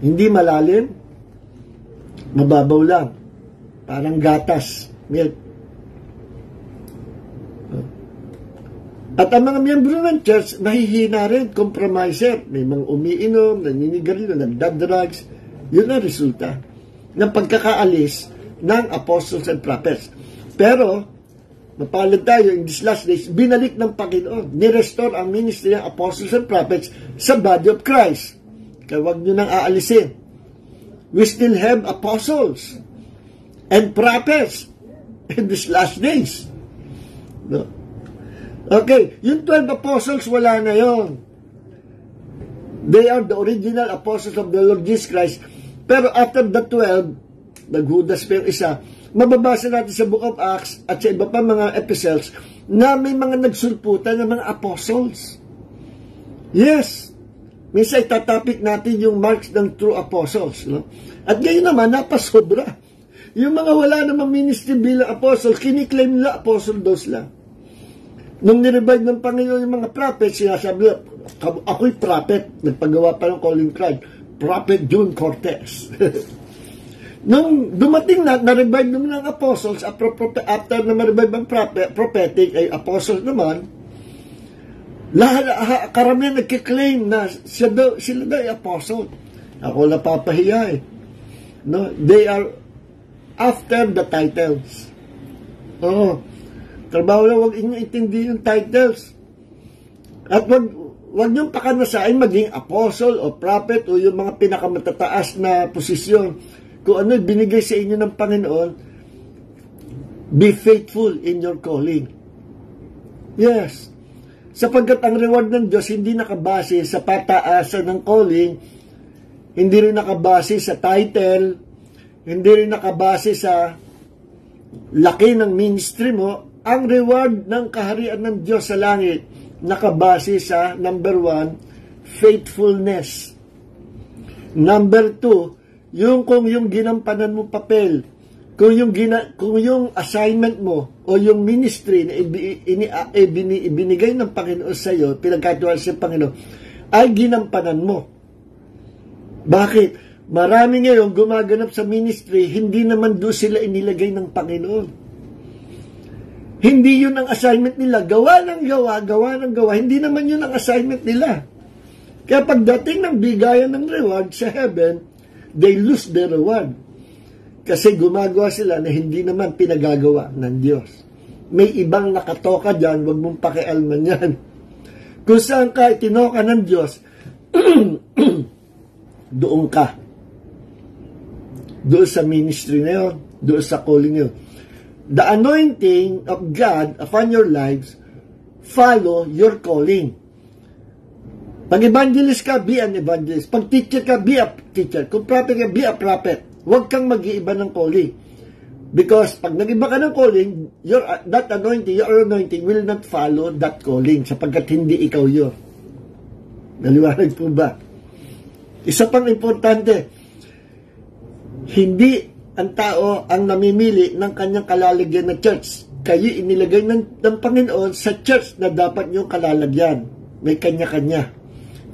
hindi malalim, mababaw lang. Parang gatas, milk. At ang mga miyembro ng church, mahihina rin, compromiser. May mga umiinom, naninigarilyo, nagdadrugs. Yun ang resulta ng pagkakaalis ng apostles and prophets. Pero, mapalad tayo in these last days, binalik ng Panginoon. Ni-restore ang ministry ng apostles and prophets sa body of Christ. Kaya huwag nyo nang aalisin. We still have apostles and prophets in these last days. No? Okay, yung 12 apostles, wala na yon. They are the original apostles of the Lord Jesus Christ. Pero after the 12, naghudas pa yung isa, mababasa natin sa Book of Acts at sa iba pa mga epistles na may mga nagsulputan ng mga apostles. Yes. Minsan itatapik natin yung marks ng true apostles. No? At ngayon naman, napasobra. Yung mga wala namang ministry bilang apostle, kiniklaim nila apostle daw sila. Nung nirevive ng Panginoon yung mga prophet, sinasabi, ako'y prophet. Nagpagawa pa ng calling cry. Prophet June Cortez. Nung dumating na-revive naman ng apostles, after na ma-revive ang prophetic, ay apostles naman, karamihan nagkiklaim na sila daw ay apostle. Ako napapahiya eh. No? They are after the titles. Oo. Trabaho lang, huwag inyong intindi yung titles. At huwag niyong pakanasain maging apostle o prophet o yung mga pinakamatataas na posisyon. Kung ano binigay sa inyo ng Panginoon, be faithful in your calling. Yes. Sapagkat ang reward ng Diyos hindi nakabase sa pataasan ng calling, hindi rin nakabase sa title, hindi rin nakabase sa laki ng ministry mo. Ang reward ng kaharian ng Diyos sa langit, nakabase sa number 1, faithfulness. Number 2, kung yung ginampanan mo papel, kung yung assignment mo o yung ministry na ibinigay ng Panginoon sa iyo, pinagkatiwala sa Panginoon, ay ginampanan mo. Bakit? Marami ngayon gumaganap sa ministry, hindi naman doon sila inilagay ng Panginoon. Hindi yun ang assignment nila. Gawa ng gawa. Hindi naman yun ang assignment nila. Kaya pagdating ng bigayan ng reward sa heaven, they lose their reward. Kasi gumagawa sila na hindi naman pinagagawa ng Diyos. May ibang nakatoka dyan, huwag mong pakialman yan. Kung saan ka itinoka ng Diyos, doon ka. Doon sa ministry na yun, doon sa calling na yun. The anointing of God upon your lives, follow your calling. Pag evangelist ka, be an evangelist. Pag teacher ka, be a teacher. Kung prophet ka, be a prophet. Huwag kang mag-iiba ng calling. Because pag nag-iba ka ng calling, that anointing will not follow that calling sapagkat hindi ikaw yun. Naliwanag po ba? Isa pang importante, hindi ang tao ang namimili ng kanyang kalalagyan na church. Kayo inilagay ng Panginoon sa church na dapat niyong kalalagyan. May kanya-kanya.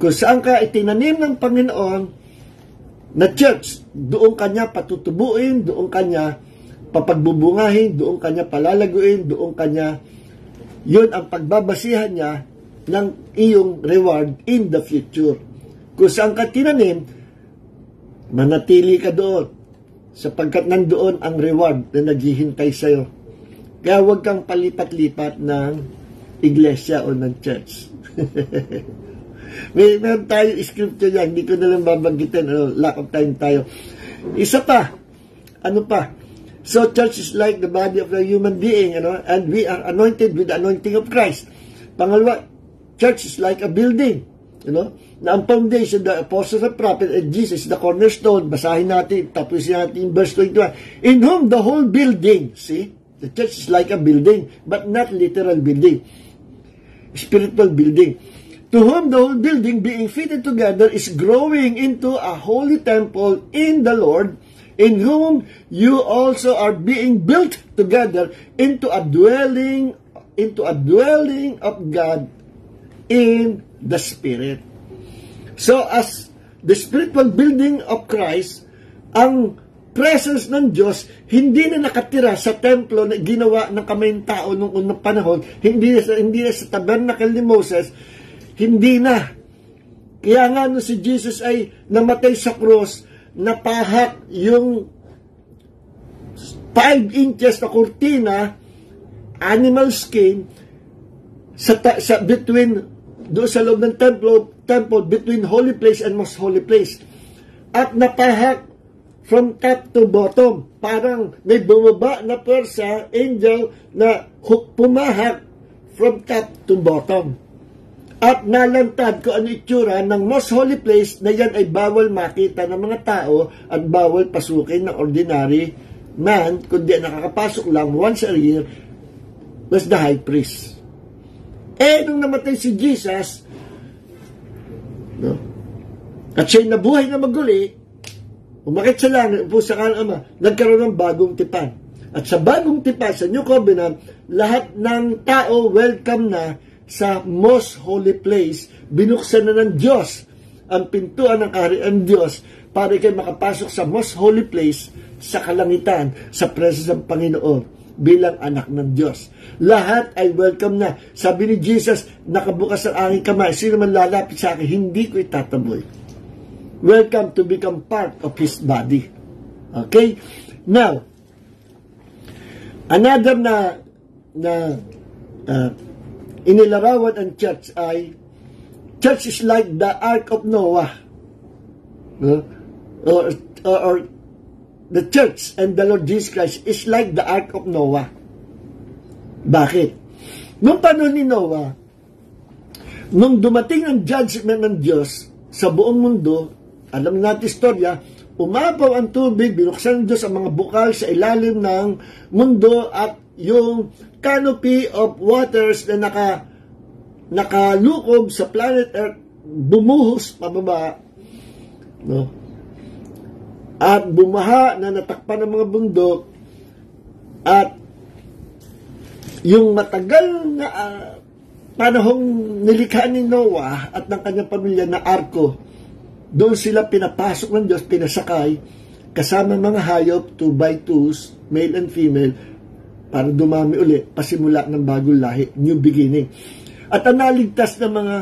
Kung saan ka itinanim ng Panginoon na church, doon kanya patutubuin, doon kanya papagbubungahin, doon kanya palalaguin, doon kanya, yun ang pagbabasihan niya ng iyong reward in the future. Kung saan ka tinanim, manatili ka doon. Sapagkat nandoon ang reward na naghihintay sa'yo. Kaya huwag kang palipat-lipat ng iglesia o ng church. Meron tayo scripture yan, hindi ko nalang babanggitin, lack of time tayo. Isa pa, ano pa? So, church is like the body of a human being, and we are anointed with the anointing of Christ. Pangalawa, church is like a building. Na ang foundation, the apostles and prophets, and Jesus, the cornerstone. Basahin natin, tapusin natin verse 21. In whom the whole building, see, the church is like a building, but not literal building. Spiritual building. To whom the whole building being fitted together is growing into a holy temple in the Lord, in whom you also are being built together into a dwelling of God in the Spirit. So, as the spiritual building of Christ, ang presence ng Diyos, hindi na nakatira sa templo na ginawa ng kamay ng tao noong unang panahon, hindi na sa tabernacle ni Moses, hindi na. Kaya nga no si Jesus ay namatay sa cross, napahak yung 5 inches na kurtina animal skin sa between, doon sa loob ng temple, between holy place and most holy place. At napahak from top to bottom. Parang may bumaba na persa, angel, na pumahak from top to bottom. At nalantad ko ano itsura ng most holy place na yan ay bawal makita ng mga tao at bawal pasukin ng ordinary man, kundi nakakapasok lang once a year was the high priest. Nung namatay si Jesus, no? At siya'y nabuhay na maguli, umakit sa langit, upo sa kanang Ama, nagkaroon ng bagong tipan. At sa bagong tipan, sa New Covenant, lahat ng tao welcome na sa most holy place. Binuksan na ng Diyos ang pintuan ng kaharian Diyos para kayo makapasok sa most holy place sa kalangitan, sa presence ng Panginoon bilang anak ng Diyos. Lahat ay welcome na. Sabi ni Jesus, nakabukas ang aking kamay. Sino man lalapit sa akin, hindi ko itataboy. Welcome to become part of His body. Okay? Now, another na inilarawan ang church ay, church is like the Ark of Noah. Or the church and the Lord Jesus Christ is like the Ark of Noah. Bakit? Nung panahon ni Noah, nung dumating ang judgment ng Diyos sa buong mundo, alam natin istorya, umapaw ang tubig, binuksan ng Diyos ang mga bukal sa ilalim ng mundo at yung canopy of waters na nakalukob sa planet Earth bumuhos pababa, no? At bumaha na natakpan ng mga bundok at yung matagal na panahong nilikha ni Noah at ng kanyang pamilya na arko, doon sila pinapasok ng Diyos, pinasakay kasama mga hayop, 2x2s, male and female, para dumami ulit, pasimula ng bagong lahi, new beginning. At ang naligtas ng mga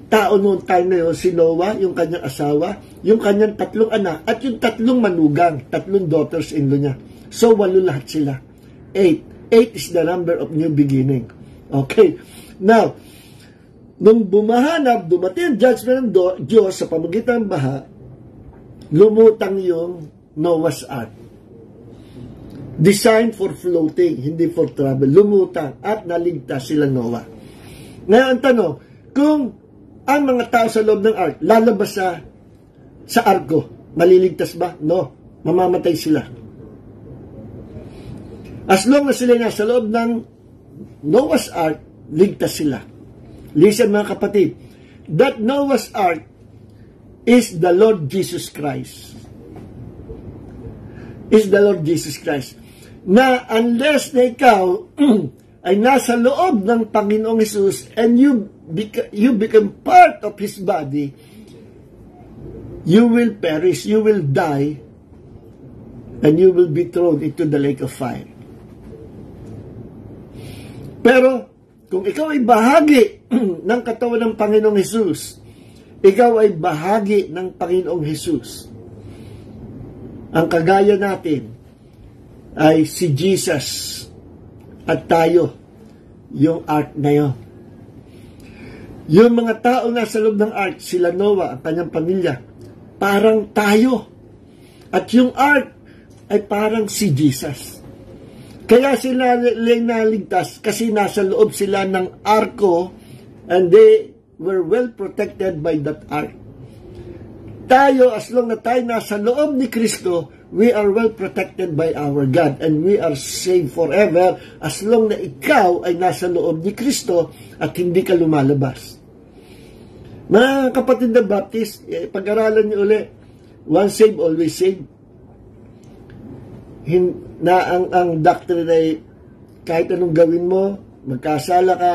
tao noong time na yun, si Noah, yung kanyang asawa, yung kanyang 3 anak, at yung 3 manugang, 3 daughters-in-law niya. So, 8 lahat sila. 8 is the number of new beginning. Okay. Now, nung bumahanap, dumating ang judgment ng Diyos sa pamagitan ng baha, lumutang yung Noah's Ark. Designed for floating, hindi for travel. Lumutang at naligtas sila Noah. Ngayon, ang tanong, kung ang mga tao sa loob ng ark lalabas sa arko, maliligtas ba? No. Mamamatay sila. As long as sila nasa loob ng Noah's Ark, ligtas sila. Listen mga kapatid, that Noah's Ark is the Lord Jesus Christ. Is the Lord Jesus Christ. Na unless na ikaw ay nasa loob ng Panginoong Jesus and you become part of His body, you will perish, you will die, and you will be thrown into the lake of fire. Pero, kung ikaw ay bahagi ng katawan ng Panginoong Jesus, ikaw ay bahagi ng Panginoong Jesus. Ang kagaya natin ay si Jesus at tayo, yung ark na yun. Yung mga tao nasa loob ng ark, sila Noah, ang kanyang pamilya, parang tayo. At yung ark ay parang si Jesus. Kaya sila naligtas kasi nasa loob sila ng arko and they were well protected by that ark. Tayo, as long na tayo nasa loob ni Kristo, we are well protected by our God and we are saved forever as long na ikaw ay nasa loob ni Kristo at hindi ka lumalabas. Mga kapatid na Baptist, pag-aralan niyo ulit, once saved, always saved. Na ang doctrine ay kahit anong gawin mo, magkasala ka,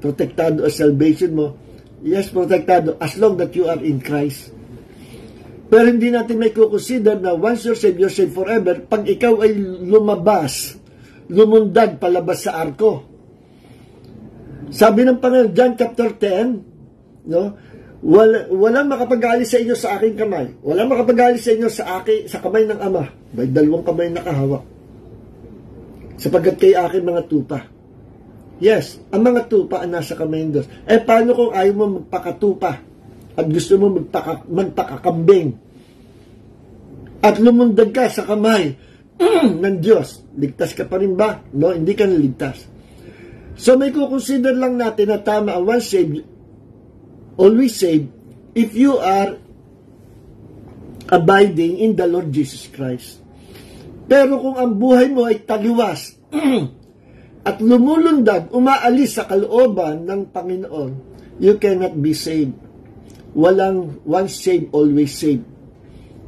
protektado ang salvation mo. Yes, protektado as long that you are in Christ. Pero hindi natin may kukonsider na once you're saved forever, pag ikaw ay lumabas, lumundag palabas sa arko. Sabi ng Panginoon, John chapter 10, no? Walang makapag-alis sa inyo sa aking kamay. Walang makapag-alis sa inyo sa kamay ng Ama. May 2 kamay nakahawak. sapagkat kay akin mga tupa. Yes, ang mga tupa ang nasa kamay ng Diyos. Paano kung ayaw mo magpakatupa at gusto mo magpakakambing at lumundag ka sa kamay ng Diyos? Ligtas ka pa rin ba? No, hindi ka naligtas. So may kukonsider lang natin na tama ang once saved, always saved if you are abiding in the Lord Jesus Christ. Pero kung ang buhay mo ay taliwas at lumulundag, umaalis sa kalooban ng Panginoon, you cannot be saved. Walang once saved, always saved.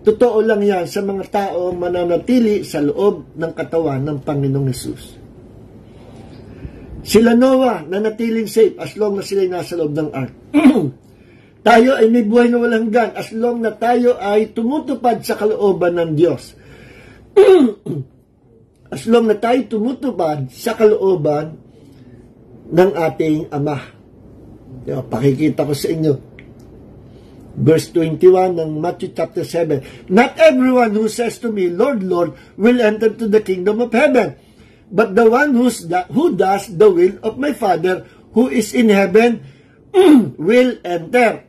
Totoo lang yan sa mga tao mananatili sa loob ng katawan ng Panginoong Hesus. Sila Noah, nanatiling safe as long na sila nasa loob ng ark. Tayo ay may buhay na walang hanggan as long na tayo ay tumutupad sa kalooban ng Diyos. As long na tayo tumutupad sa kalooban ng ating Ama. Pakikita ko sa inyo. Verse 21 ng Matthew chapter 7. Not everyone who says to me, Lord, Lord, will enter to the kingdom of heaven, but the one who does the will of my Father who is in heaven will enter.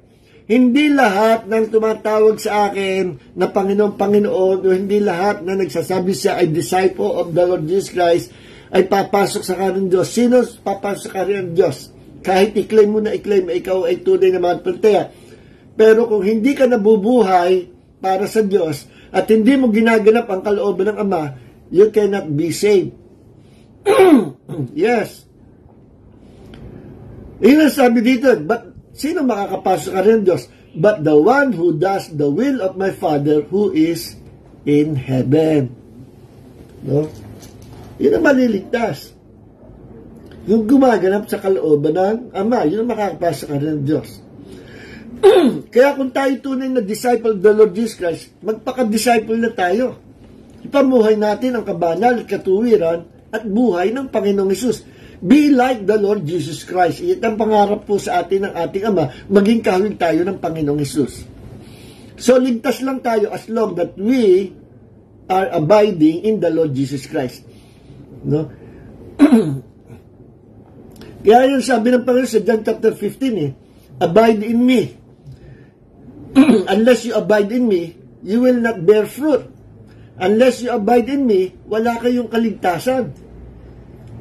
Hindi lahat ng tumatawag sa akin na Panginoon, Panginoon, o hindi lahat na nagsasabi siya ay disciple of the Lord Jesus Christ ay papasok sa kanan ng Diyos. Sino papasok sa kanan ng Diyos? Kahit i-claim mo na i-claim na ikaw ay tunay na mananampalataya. Pero kung hindi ka nabubuhay para sa Diyos at hindi mo ginaganap ang kalooban ng Ama, you cannot be saved. Yes. Yun ang sabi dito, but sino makakapasok ka rin Diyos? But the one who does the will of my Father who is in heaven. No? Yun ang maliligtas. Yung gumaganap sa kalooban ng Ama, yun ang makakapasok ka rin Diyos. Kaya kung tayo tunay na disciple of the Lord Jesus Christ, magpaka-disciple na tayo. Ipamuhay natin ang kabanal at katuwiran at buhay ng Panginoong Hesus. Be like the Lord Jesus Christ. Ito ang pangarap po sa atin ng ating Ama, maging kahawig tayo ng Panginoong Hesus. So, ligtas lang tayo as long that we are abiding in the Lord Jesus Christ. No? Kaya yung sabi ng Panginoon sa John chapter 15, abide in me. Unless you abide in me, you will not bear fruit. Unless you abide in me, wala kayong kaligtasan.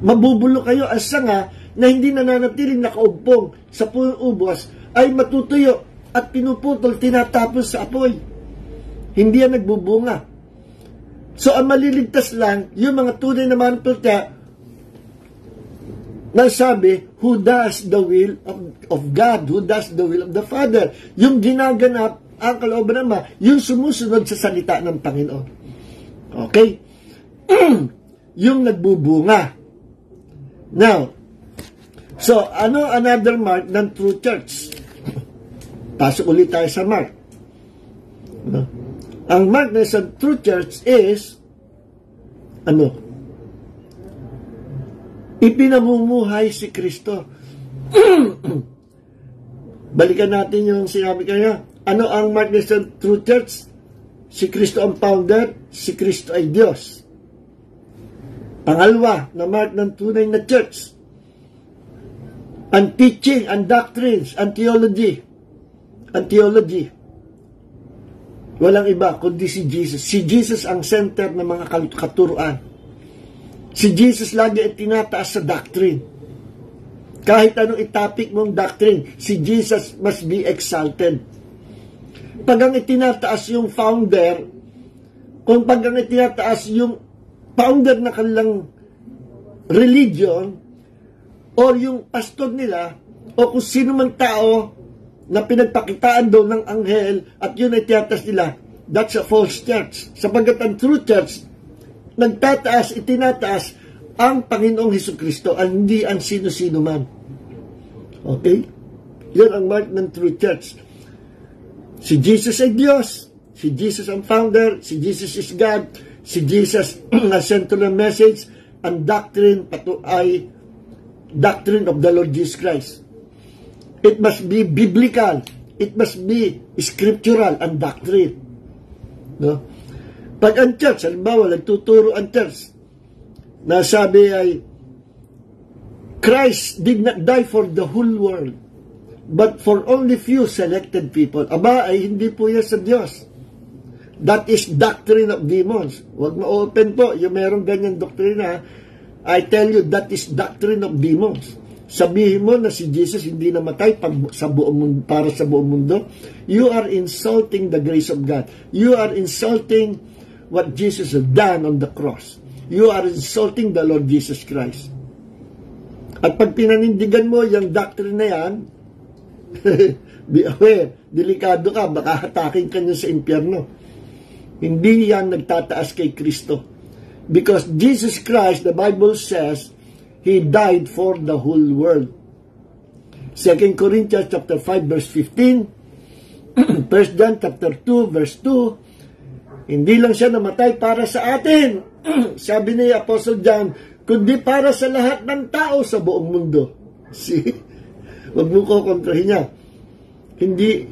Mabubulo kayo as sanga na hindi nananatiling nakaugpong sa punong ubos ay matutuyo at pinuputol, tinatapos sa apoy. Hindi yan nagbubunga. So, ang maliligtas lang, yung mga tunay na mananampalataya na sabi, who does the will of God, who does the will of the Father. Yung ginaganap ang kalooban ng Ama, yung sumusunod sa salita ng Panginoon. Okay? Yung nagbubunga. Now, so, ano another mark ng true church? Pasok ulit tayo sa mark. Ang mark ng sa true church is, ipinamumuhay si Kristo. Balikan natin yung sinabi kanya. Ano ang mark ng sa true church? Si Kristo ang founder, si Kristo ay Diyos. Pangalawa, na mark ng tunay na church. Ang teaching, ang doctrines, ang theology. Ang theology. Walang iba kundi si Jesus. Si Jesus ang center ng mga katuruan. Si Jesus lagi ay tinataas sa doctrine. Kahit anong itapik mong doctrine, si Jesus must be exalted. Pag ang itinataas yung founder, kung pag ang itinataas yung founder na kanilang religion, or yung pastor nila, o kung sino man tao na pinagpakitaan daw ng anghel at yun ay tinataas nila, that's a false church. Sapagkat ang true church, nagtataas, itinataas ang Panginoong Hesukristo, hindi ang sino-sino man. Okay? Yan ang mark ng true church. Si Jesus ay Diyos. Si Jesus ang founder. Si Jesus is God. Si Jesus ang central message. Ang doctrine ay doctrine of the Lord Jesus Christ. It must be biblical. It must be scriptural and doctrine. No? Pag ang church, halimbawa, nagtuturo ang church, na sabi ay, Christ did not die for the whole world, but for only few selected people. Aba, ay hindi po yan sa Diyos. That is doctrine of demons. Huwag ma-open po, yung merong ganyan doktrina, I tell you, that is doctrine of demons. Sabihin mo na si Jesus hindi namatay para sa buong mundo, you are insulting the grace of God. You are insulting what Jesus has done on the cross. You are insulting the Lord Jesus Christ. At pag pinanindigan mo yung doctrine na yan, be aware, delikado ka, baka hatakin ka niya sa impyerno. Hindi yan nagtataas kay Kristo. Because Jesus Christ, the Bible says, He died for the whole world. 2 Corinthians chapter 5 verse 15, 1 John chapter 2 verse 2, hindi lang siya namatay para sa atin, sabi ni Apostle John, kundi para sa lahat ng tao sa buong mundo. See? Huwag mo ko kontrahin niya. Hindi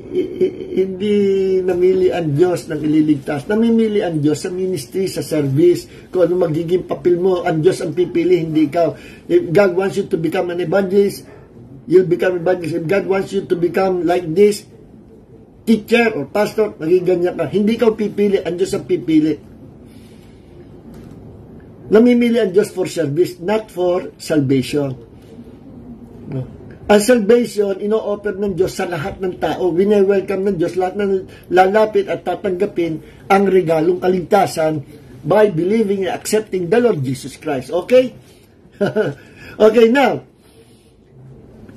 namili ang Diyos ng ililigtas. Namimili ang Diyos sa ministry, sa service, kung ano magiging papel mo. Ang Diyos ang pipili, hindi ikaw. If God wants you to become an evangelist, you'll become an evangelist. If God wants you to become like this, teacher or pastor, maging ganyan ka. Hindi ikaw pipili, ang Diyos ang pipili. Namimili ang Diyos for service, not for salvation. No. Ang salvation, ino-offer ng Diyos sa lahat ng tao. Wine-welcome ng Diyos, lahat ng lalapit at tatanggapin ang regalong kaligtasan by believing and accepting the Lord Jesus Christ. Okay? Okay, now,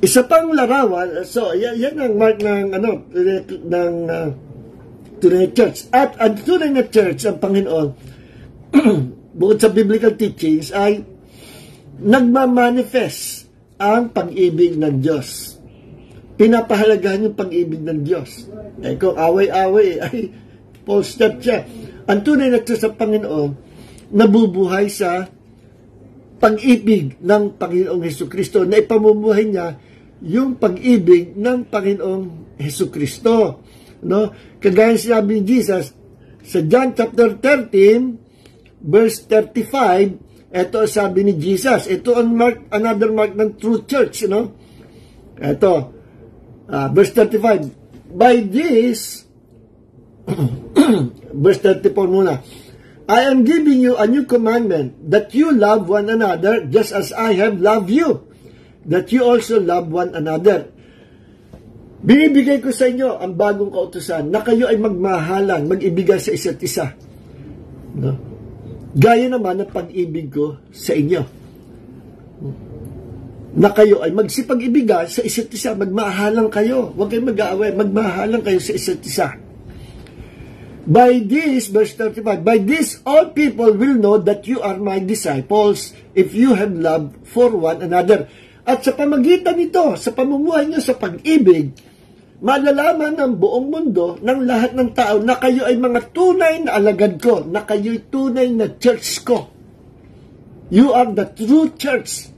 isa pang larawan, so, yan ang mark ng, tunay na church. At ang tunay na church, ang Panginoon, bukod sa biblical teachings, ay nagmamanifest ang pag-ibig ng Diyos. Pinapahalagahan yung pag-ibig ng Diyos. Eh, kung away-away, ay false step siya. Ang tunay na Diyos sa Panginoon, nabubuhay sa pag-ibig ng Panginoong Hesukristo, na ipamumuhay niya yung pag-ibig ng Panginoong Hesukristo. No? Kagaya sinabi ni Jesus, sa John chapter 13, verse 35, ito sabi ni Jesus, ito ang mark, another mark ng true church, no? Ito, verse 35, by this, verse 34 muna, I am giving you a new commandment, that you love one another, just as I have loved you, that you also love one another. Binibigay ko sa inyo ang bagong kautusan, na kayo ay magmahalan, mag-ibigay sa isa't isa. No? Gaya naman ng pag-ibig ko sa inyo. Na kayo ay magsipag-ibigan sa isa't isa, magmahalang kayo. Huwag kayong mag-aaway, magmahalang kayo sa isa't isa. By this, verse 35, by this all people will know that you are my disciples if you have love for one another. At sa pamagitan nito, sa pamumuhay nyo sa pag-ibig, malalaman ng buong mundo, ng lahat ng tao, na kayo ay mga tunay na alagad ko, na kayo ay tunay na church ko. You are the true church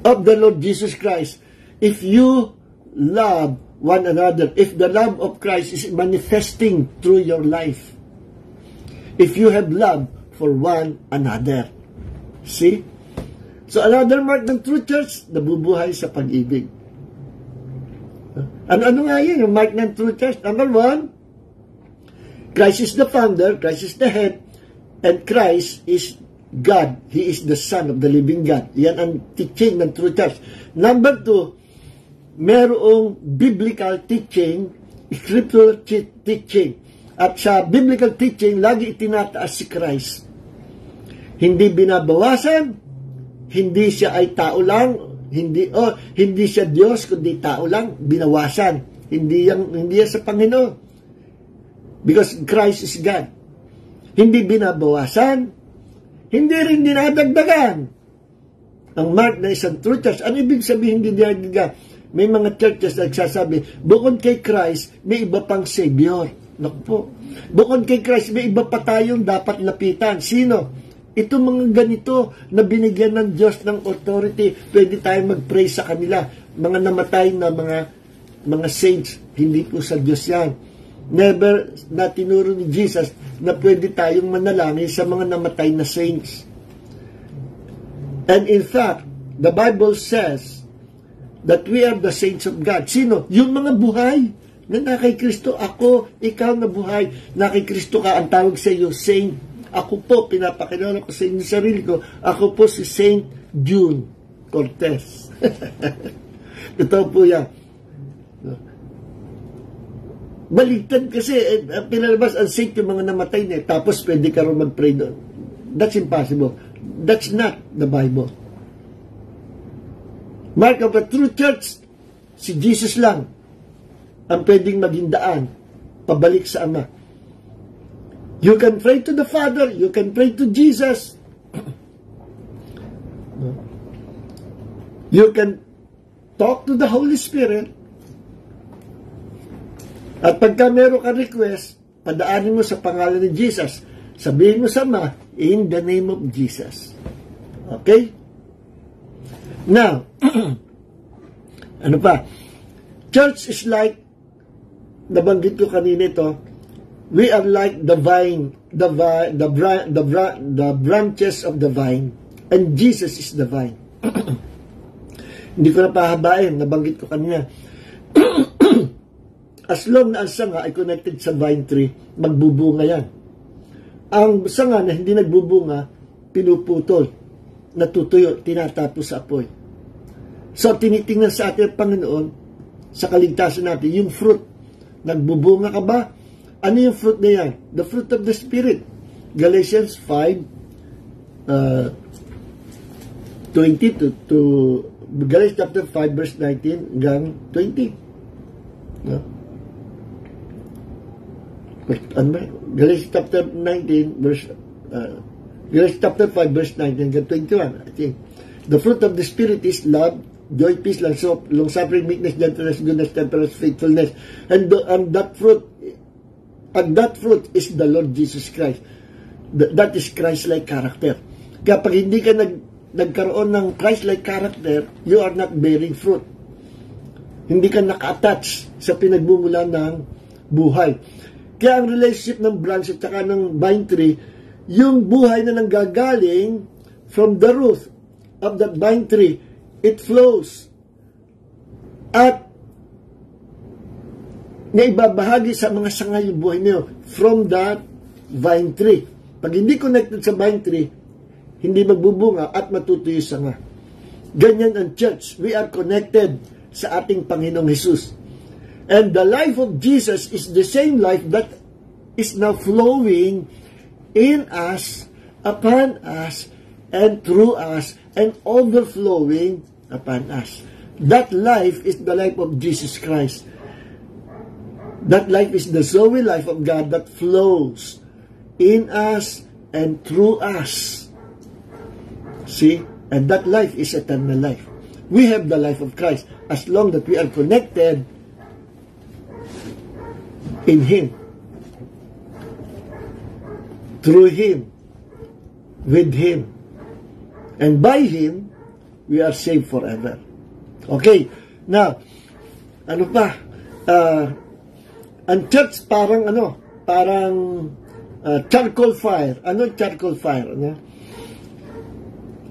of the Lord Jesus Christ. If you love one another, if the love of Christ is manifesting through your life, if you have love for one another. See? So another mark ng true church, nabubuhay sa pag-ibig. Ano nga yun, yung mark ng true church? Number 1, Christ is the founder, Christ is the head, and Christ is God. He is the Son of the living God. Yan ang teaching ng true church. Number 2, merong biblical teaching, scriptural teaching. At sa biblical teaching, lagi itinataas si Christ. Hindi binabawasan, hindi siya ay tao lang, hindi siya Diyos kundi tao lang, binawasan. Hindi yan sa Panginoon. Because Christ is God. Hindi binabawasan, hindi rin dinadagdagan. Ang mark na isang true church, ano ibig sabihin hindi dinadagdagan? May mga churches na nagsasabi, bukod kay Christ, may iba pang Savior. Naku po. Bukod kay Christ, may iba pa tayong dapat lapitan. Sino? Ito mga ganito na binigyan ng Diyos ng authority, pwede tayong mag-pray sa kanila. Mga namatay na mga saints, hindi po sa Diyos yan. Never na tinuro ni Jesus na pwede tayong manalangin sa mga namatay na saints. And in fact, the Bible says that we are the saints of God. Sino? Yung mga buhay na kay Kristo. Ako, ikaw na buhay, na kay Kristo ka, ang tawag sa iyo, saint. Ako po, pinapakilala ko sa inyo sarili ko, ako po si Saint June Cortez. Ito po yan. Baligtad kasi, pinalabas ang saint yung mga namatay na, tapos pwede ka rin mag-pray doon. That's impossible. That's not the Bible. Mark of a true church, si Jesus lang ang pwedeng maging daan pabalik sa Ama. You can pray to the Father, you can pray to Jesus. You can talk to the Holy Spirit. At pagka meron ka request, padaanin mo sa pangalan ni Jesus. Sabihin mo sa Ama, in the name of Jesus. Okay? Now, ano pa? Church is like, nabanggit ko kanina ito, we are like the vine, the branches of the vine, and Jesus is the vine. Hindi ko na pahabain, nabanggit ko kanina. As long na ang sanga ay connected sa vine tree, magbubunga yan. Ang sanga na hindi nagbubunga, pinuputol, natutuyo, tinatapos sa apoy. So, tinitingnan sa ating Panginoon, sa kaligtasan natin, yung fruit. Nagbubunga ka ba? Ano yung fruit na yan? The fruit of the Spirit. Galatians 5, 20 to Galatians chapter 5, verse 19 hanggang 20. No? Ano ba? Galatians chapter 19, verse, Galatians chapter 5, verse 19 hanggang 21, I think. The fruit of the Spirit is love, joy, peace, long-suffering, meekness, gentleness, goodness, temperance, faithfulness. And that fruit is the Lord Jesus Christ. That is Christ-like character. Kapag hindi ka nagkaroon ng Christ-like character, you are not bearing fruit. Hindi ka naka-attach sa pinagbumulan ng buhay. Kaya ang relationship ng branch at saka ng vine tree, yung buhay na nanggagaling from the root of that vine tree, it flows at naibabahagi sa mga sanga yung buhay niyo from that vine tree. Pag hindi connected sa vine tree, hindi magbubunga at matutuyo sanga. Ganyan ang church. We are connected sa ating Panginoong Jesus. And the life of Jesus is the same life that is now flowing in us, upon us, and through us, and overflowing upon us. That life is the life of Jesus Christ. That life is the Zoe life of God that flows in us and through us. See? And that life is eternal life. We have the life of Christ as long that we are connected in Him, through Him, with Him, and by Him, we are saved forever. Okay, now, ano pa? Ang church parang charcoal fire. Ano charcoal fire? Ano?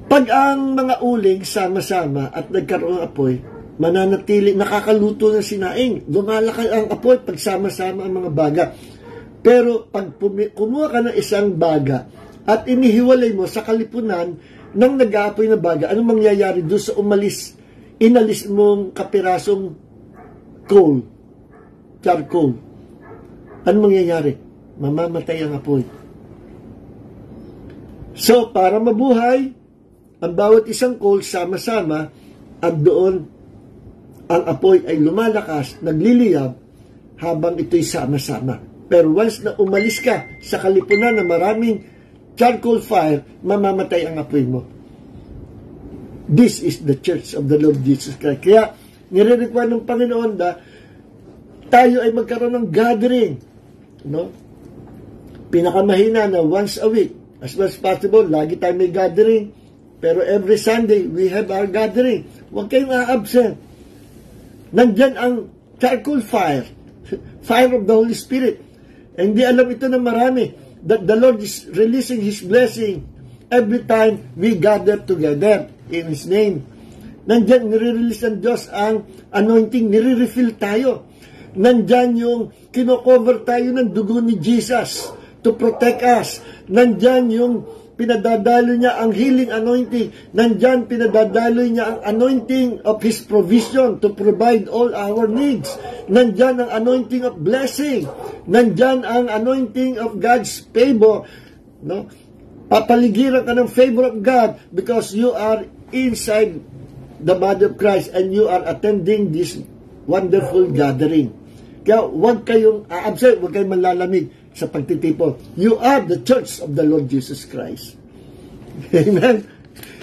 Pag ang mga uling sama-sama at nagkaroon ng apoy, mananatili, nakakaluto ng sinaing. Lumalaki ang apoy pag sama-sama ang mga baga. Pero pag kumuha ka ng isang baga at inihiwalay mo sa kalipunan ng nag-aapoy na baga, anong mangyayari doon sa inalis mong kapirasong coal, charcoal? Anong mangyayari? Mamamatay ang apoy. So, para mabuhay, ang bawat isang coal sama-sama at doon ang apoy ay lumalakas, nagliliyab habang ito'y sama-sama. Pero once na umalis ka sa kalipunan na maraming charcoal fire, mamamatay ang apoy mo. This is the church of the Lord Jesus Christ. Kaya, nire-require ng Panginoon na tayo ay magkaroon ng gathering. No? Pinakamahina na once a week. As much as possible, lagi tayo may gathering. Pero every Sunday, we have our gathering. Huwag kayong a-absent. Nandyan ang charcoal fire. Fire of the Holy Spirit. Hindi alam ito ng marami. That the Lord is releasing His blessing every time we gather together in His name. Nandyan, nire-release ng Diyos ang anointing, nire-refill tayo. Nandyan yung kino-cover tayo ng dugo ni Jesus to protect us. Nandyan yung pinadadalo niya ang healing anointing. Nandyan pinadadalo niya ang anointing of His provision to provide all our needs. Nandyan ang anointing of blessing. Nandyan ang anointing of God's favor. No? Papaligiran ka ng favor of God because you are inside the body of Christ and you are attending this wonderful gathering. Kaya huwag kayong a-absent, huwag kayong malalamig sa pagtitipon. You are the church of the Lord Jesus Christ. Amen?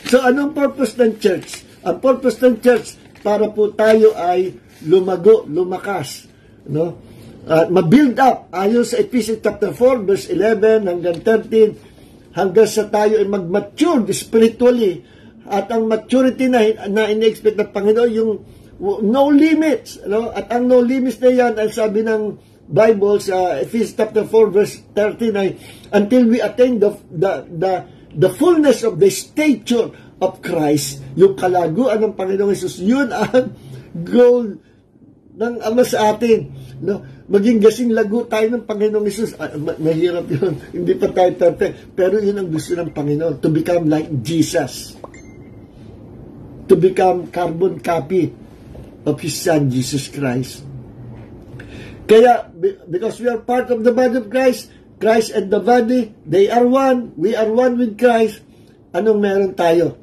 So, anong purpose ng church? Ang purpose ng church, para po tayo ay lumago, lumakas. No? Ma-build up, ayon sa Ephesians chapter 4, verse 11 hanggang 13, hanggang sa tayo ay mag-mature spiritually. At ang maturity na in-expect ng Panginoon, yung no limits. No? At ang no limits na yan, ay sabi ng Bible sa Ephesians chapter 4 verse 13 ay until we attain the fullness of the stature of Christ, yung kalaguan ng Panginoong Hesus. Yun ang goal ng Ama sa atin. No? Maging gasing lago tayo ng Panginoong Hesus. Mahirap yun. Hindi pa tayo perfect. Pero yun ang gusto ng Panginoon. To become like Jesus. To become carbon copy of His Son, Jesus Christ. Kaya, because we are part of the body of Christ, Christ and the body, they are one. We are one with Christ. Anong meron tayo?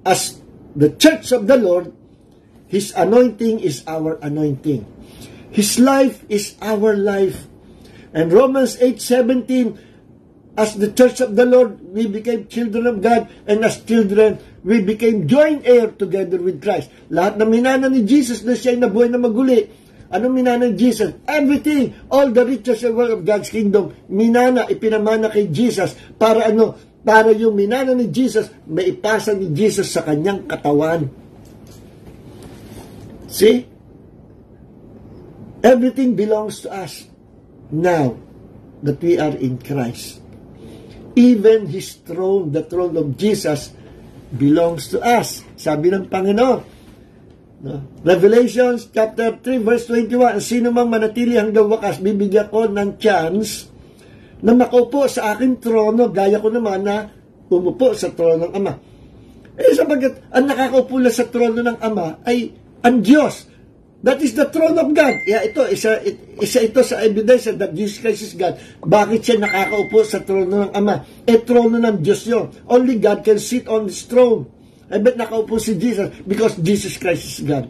As the church of the Lord, His anointing is our anointing. His life is our life. And Romans 8:17, as the church of the Lord, we became children of God, and as children, we became joint heir together with Christ. Lahat na minana ni Jesus na siya'y nabuhay na maguli. Anong minana ni Jesus? Everything, all the riches and wealth of God's kingdom, minana, ipinamana kay Jesus. Para ano? Para yung minana ni Jesus, maipasa ni Jesus sa kanyang katawan. See? Everything belongs to us now that we are in Christ. Even His throne, the throne of Jesus, belongs to us. Sabi ng Panginoon. No? Revelation chapter 3 verse 21, sino mang manatili hanggang wakas, bibigyan ko ng chance na makaupo sa aking trono, gaya ko naman na umupo sa trono ng Ama. Sabagat, ang nakakaupo lang sa trono ng Ama ay ang Diyos. That is the throne of God. Isa ito sa evidence that Jesus Christ is God. Bakit siya nakakaupo sa trono ng Ama? Trono ng Diyos yun. Only God can sit on His throne. Bet nakaupo si Jesus because Jesus Christ is God.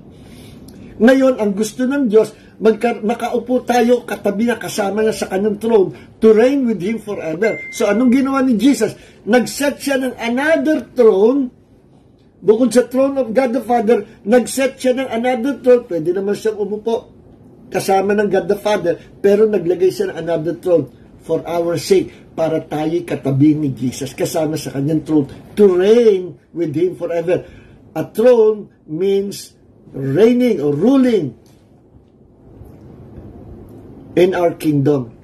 Ngayon, ang gusto ng Diyos, makaupo tayo katabi na kasama niya sa kanyang throne to reign with Him forever. So, anong ginawa ni Jesus? Nag-set siya ng another throne. Bukod sa throne of God the Father, nag-set siya ng another throne. Pwede naman siyang umupo kasama ng God the Father, pero naglagay siya ng another throne for our sake, para tayo katabi ni Jesus, kasama sa kanyang throne, to reign with Him forever. A throne means reigning or ruling in our kingdom.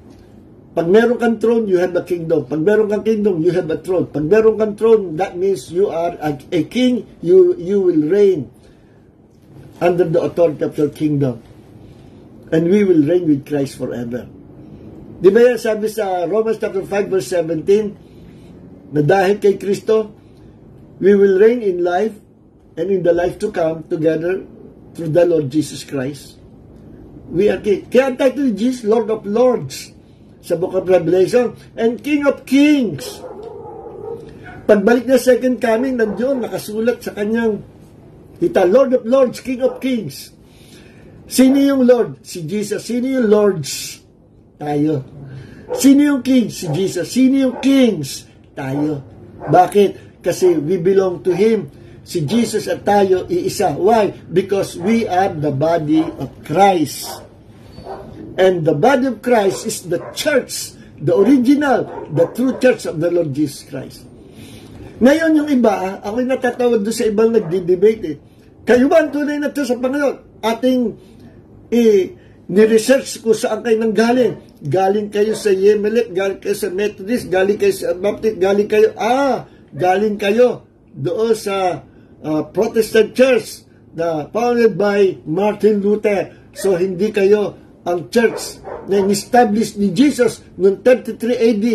Pag meron kang throne, you have a kingdom. Pag meron kang kingdom, you have a throne. Pag meron kang throne, that means you are a king, you will reign under the authority of your kingdom. And we will reign with Christ forever. Di ba yan sabi sa Romans chapter 5 verse 17, na dahil kay Kristo, we will reign in life and in the life to come together through the Lord Jesus Christ. We are king. Kaya ang title ni Jesus, Lord of Lords, sa book of Revelation, and King of Kings. Pagbalik na second coming, nandiyon, nakasulat sa kanyang hita, Lord of Lords, King of Kings. Sino yung Lord? Si Jesus. Sino yung Lords? Tayo. Sino yung King? Si Jesus. Sino yung Kings? Tayo. Bakit? Kasi we belong to Him. Si Jesus at tayo, iisa. Why? Because we are the body of Christ. And the body of Christ is the church, the original, the true church of the Lord Jesus Christ. Ngayon yung iba, ako'y natatawag doon sa ibang nagdi-debate. Kayo ba ang tunay na ito sa Panginoon? Ating ni-research kung saan kayo nanggaling. Galing kayo sa Yemelit, galing kayo sa Methodist, galing kayo sa Baptist, galing kayo, galing kayo doon sa Protestant Church na founded by Martin Luther. So, hindi kayo ang church na in-establish ni Jesus noong 33 AD,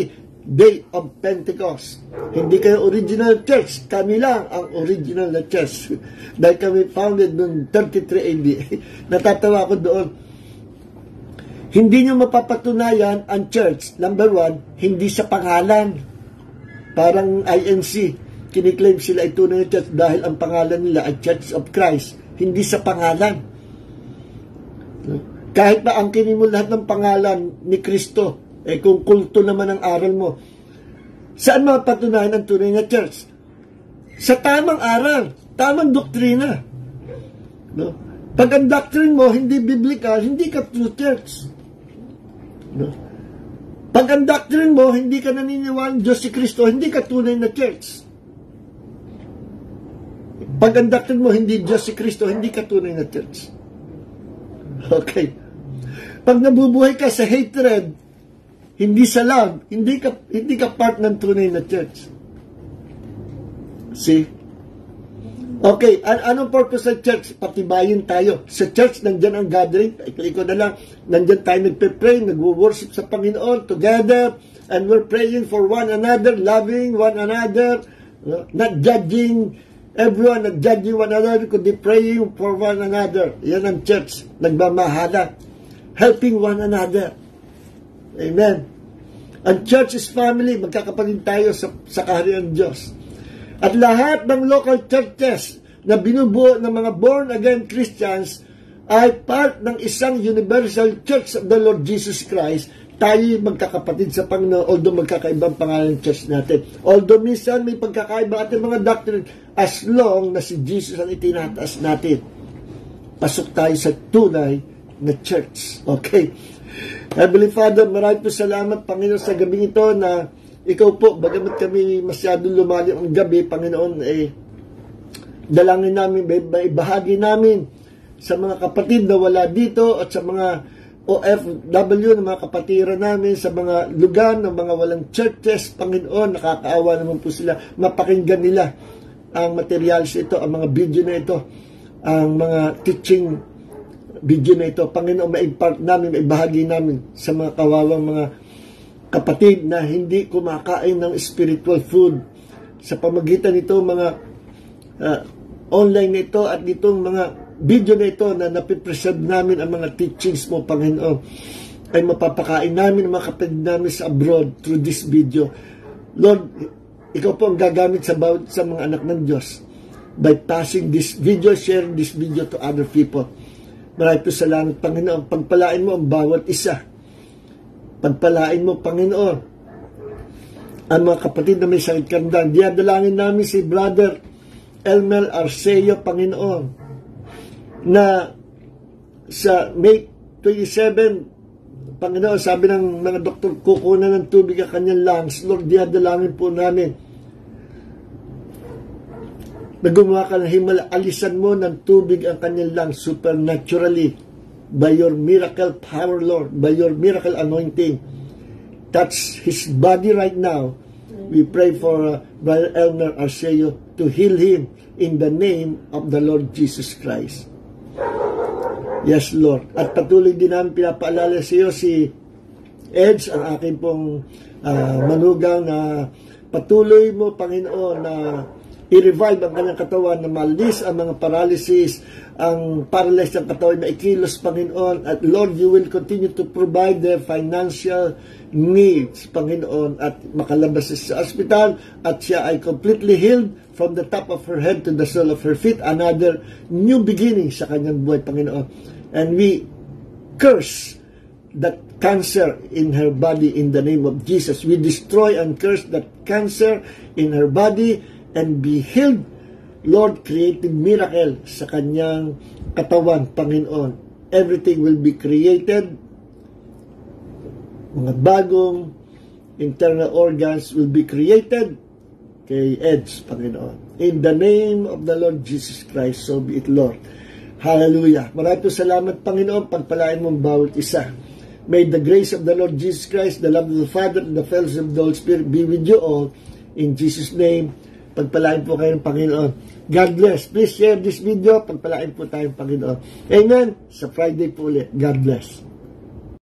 Day of Pentecost. Hindi kayo original church. Kami lang ang original na church. Dahil kami founded noong 33 AD. Natatawa ko doon. Hindi nyo mapapatunayan ang church, number one, hindi sa pangalan. Parang INC, kiniklaim sila ay tunay na church dahil ang pangalan nila ay Church of Christ. Hindi sa pangalan. Kahit na angkinin mo lahat ng pangalan ni Kristo, kung kulto naman ang aral mo, saan mapatunayan ang tunay na church? Sa tamang aral, tamang doktrina. No? Pag ang doctrine mo hindi biblical, hindi ka true church. No? Pag ang doctrine mo hindi ka naniniwala Diyos si Kristo, hindi ka tunay na church. Pag ang doctrine mo hindi Diyos si Kristo, hindi ka tunay na church. Okay. Pag nabubuhay ka sa hatred, hindi sa love, hindi ka part ng tunay na church. See? Okay, anong purpose ng church? Patibayin tayo. Sa church, nandyan ang gathering. Ikaw na lang, nandyan tayo nagpe-pray, nagwo-worship sa Panginoon together, and we're praying for one another, loving one another, not judging everyone, not judging one another, kundi praying for one another. Yan ang church. Nagmamahala. Helping one another. Amen. Ang church is family, magkakapatid tayo sa kaharian ng Diyos. At lahat ng local churches na binubuo ng mga born-again Christians ay part ng isang universal church of the Lord Jesus Christ. Tayo magkakapatid sa Panginoon, although magkakaibang pangalan ng church natin. Although minsan may pagkakaiba ating mga doctrine, as long na si Jesus ang itinataas natin. Pasok tayo sa tunay na church. Okay? Heavenly Father, maraming po salamat, Panginoon, sa gabing ito na ikaw po, bagamat kami masyadong lumalim ang gabi, Panginoon, dalangin namin, bahagi namin sa mga kapatid na wala dito at sa mga OFW na mga kapatiran namin sa mga lugar ng mga walang churches, Panginoon, nakakaawa naman po sila, mapakinggan nila ang materials ito, ang mga video na ito, ang mga teaching video na ito, Panginoon, ma-impart namin, maibahagi namin sa mga kawawang mga kapatid na hindi kumakain ng spiritual food. Sa pamagitan nito, mga online na ito at itong mga video na ito na napipreserve namin ang mga teachings mo, Panginoon, ay mapapakain namin ang mga kapatid namin sa abroad through this video. Lord, ikaw po ang gagamit sa bawat sa mga anak ng Diyos by passing this video, sharing this video to other people. Maraming po salamat, Panginoon. Pagpalain mo ang bawat isa. Pagpalain mo, Panginoon, ang mga kapatid na may sakit kandan. Diadalangin namin si Brother Elmer Arceo, Panginoon, na sa May 27, Panginoon, sabi ng mga doktor, kukunan ng tubig ang kanyang lungs. Lord, diadalangin po namin na gumawa ka ng himala, alisan mo ng tubig ang kanyang lungs supernaturally by your miracle power, Lord, by your miracle anointing. Touch his body right now. We pray for Brother Elmer Arceo to heal him in the name of the Lord Jesus Christ. Yes, Lord. At patuloy din namin pinapaalala sa iyo si Edge, ang aking pong manugang na patuloy mo, Panginoon, na i-revive ang kanyang katawan, na malis ang mga paralysis, ang paralyzed ng katawan na ikilos, Panginoon. At Lord, you will continue to provide their financial needs, Panginoon, at makalabas sa hospital at siya ay completely healed from the top of her head to the sole of her feet. Another new beginning sa kanyang buhay, Panginoon. And we curse that cancer in her body in the name of Jesus. We destroy and curse that cancer in her body and be healed. Lord, creative miracle sa kanyang katawan, Panginoon. Everything will be created. Mga bagong internal organs will be created kay Edge, Panginoon. In the name of the Lord Jesus Christ, so be it, Lord. Hallelujah. Maraming po salamat, Panginoon. Pagpalain mo bawat isa. May the grace of the Lord Jesus Christ, the love of the Father, and the fellowship of the Holy Spirit be with you all. In Jesus' name, Pagpalain po kayo ng Panginoon. God bless. Please share this video. Pagpalain po tayong Panginoon. Amen. Sa Friday po ulit. God bless.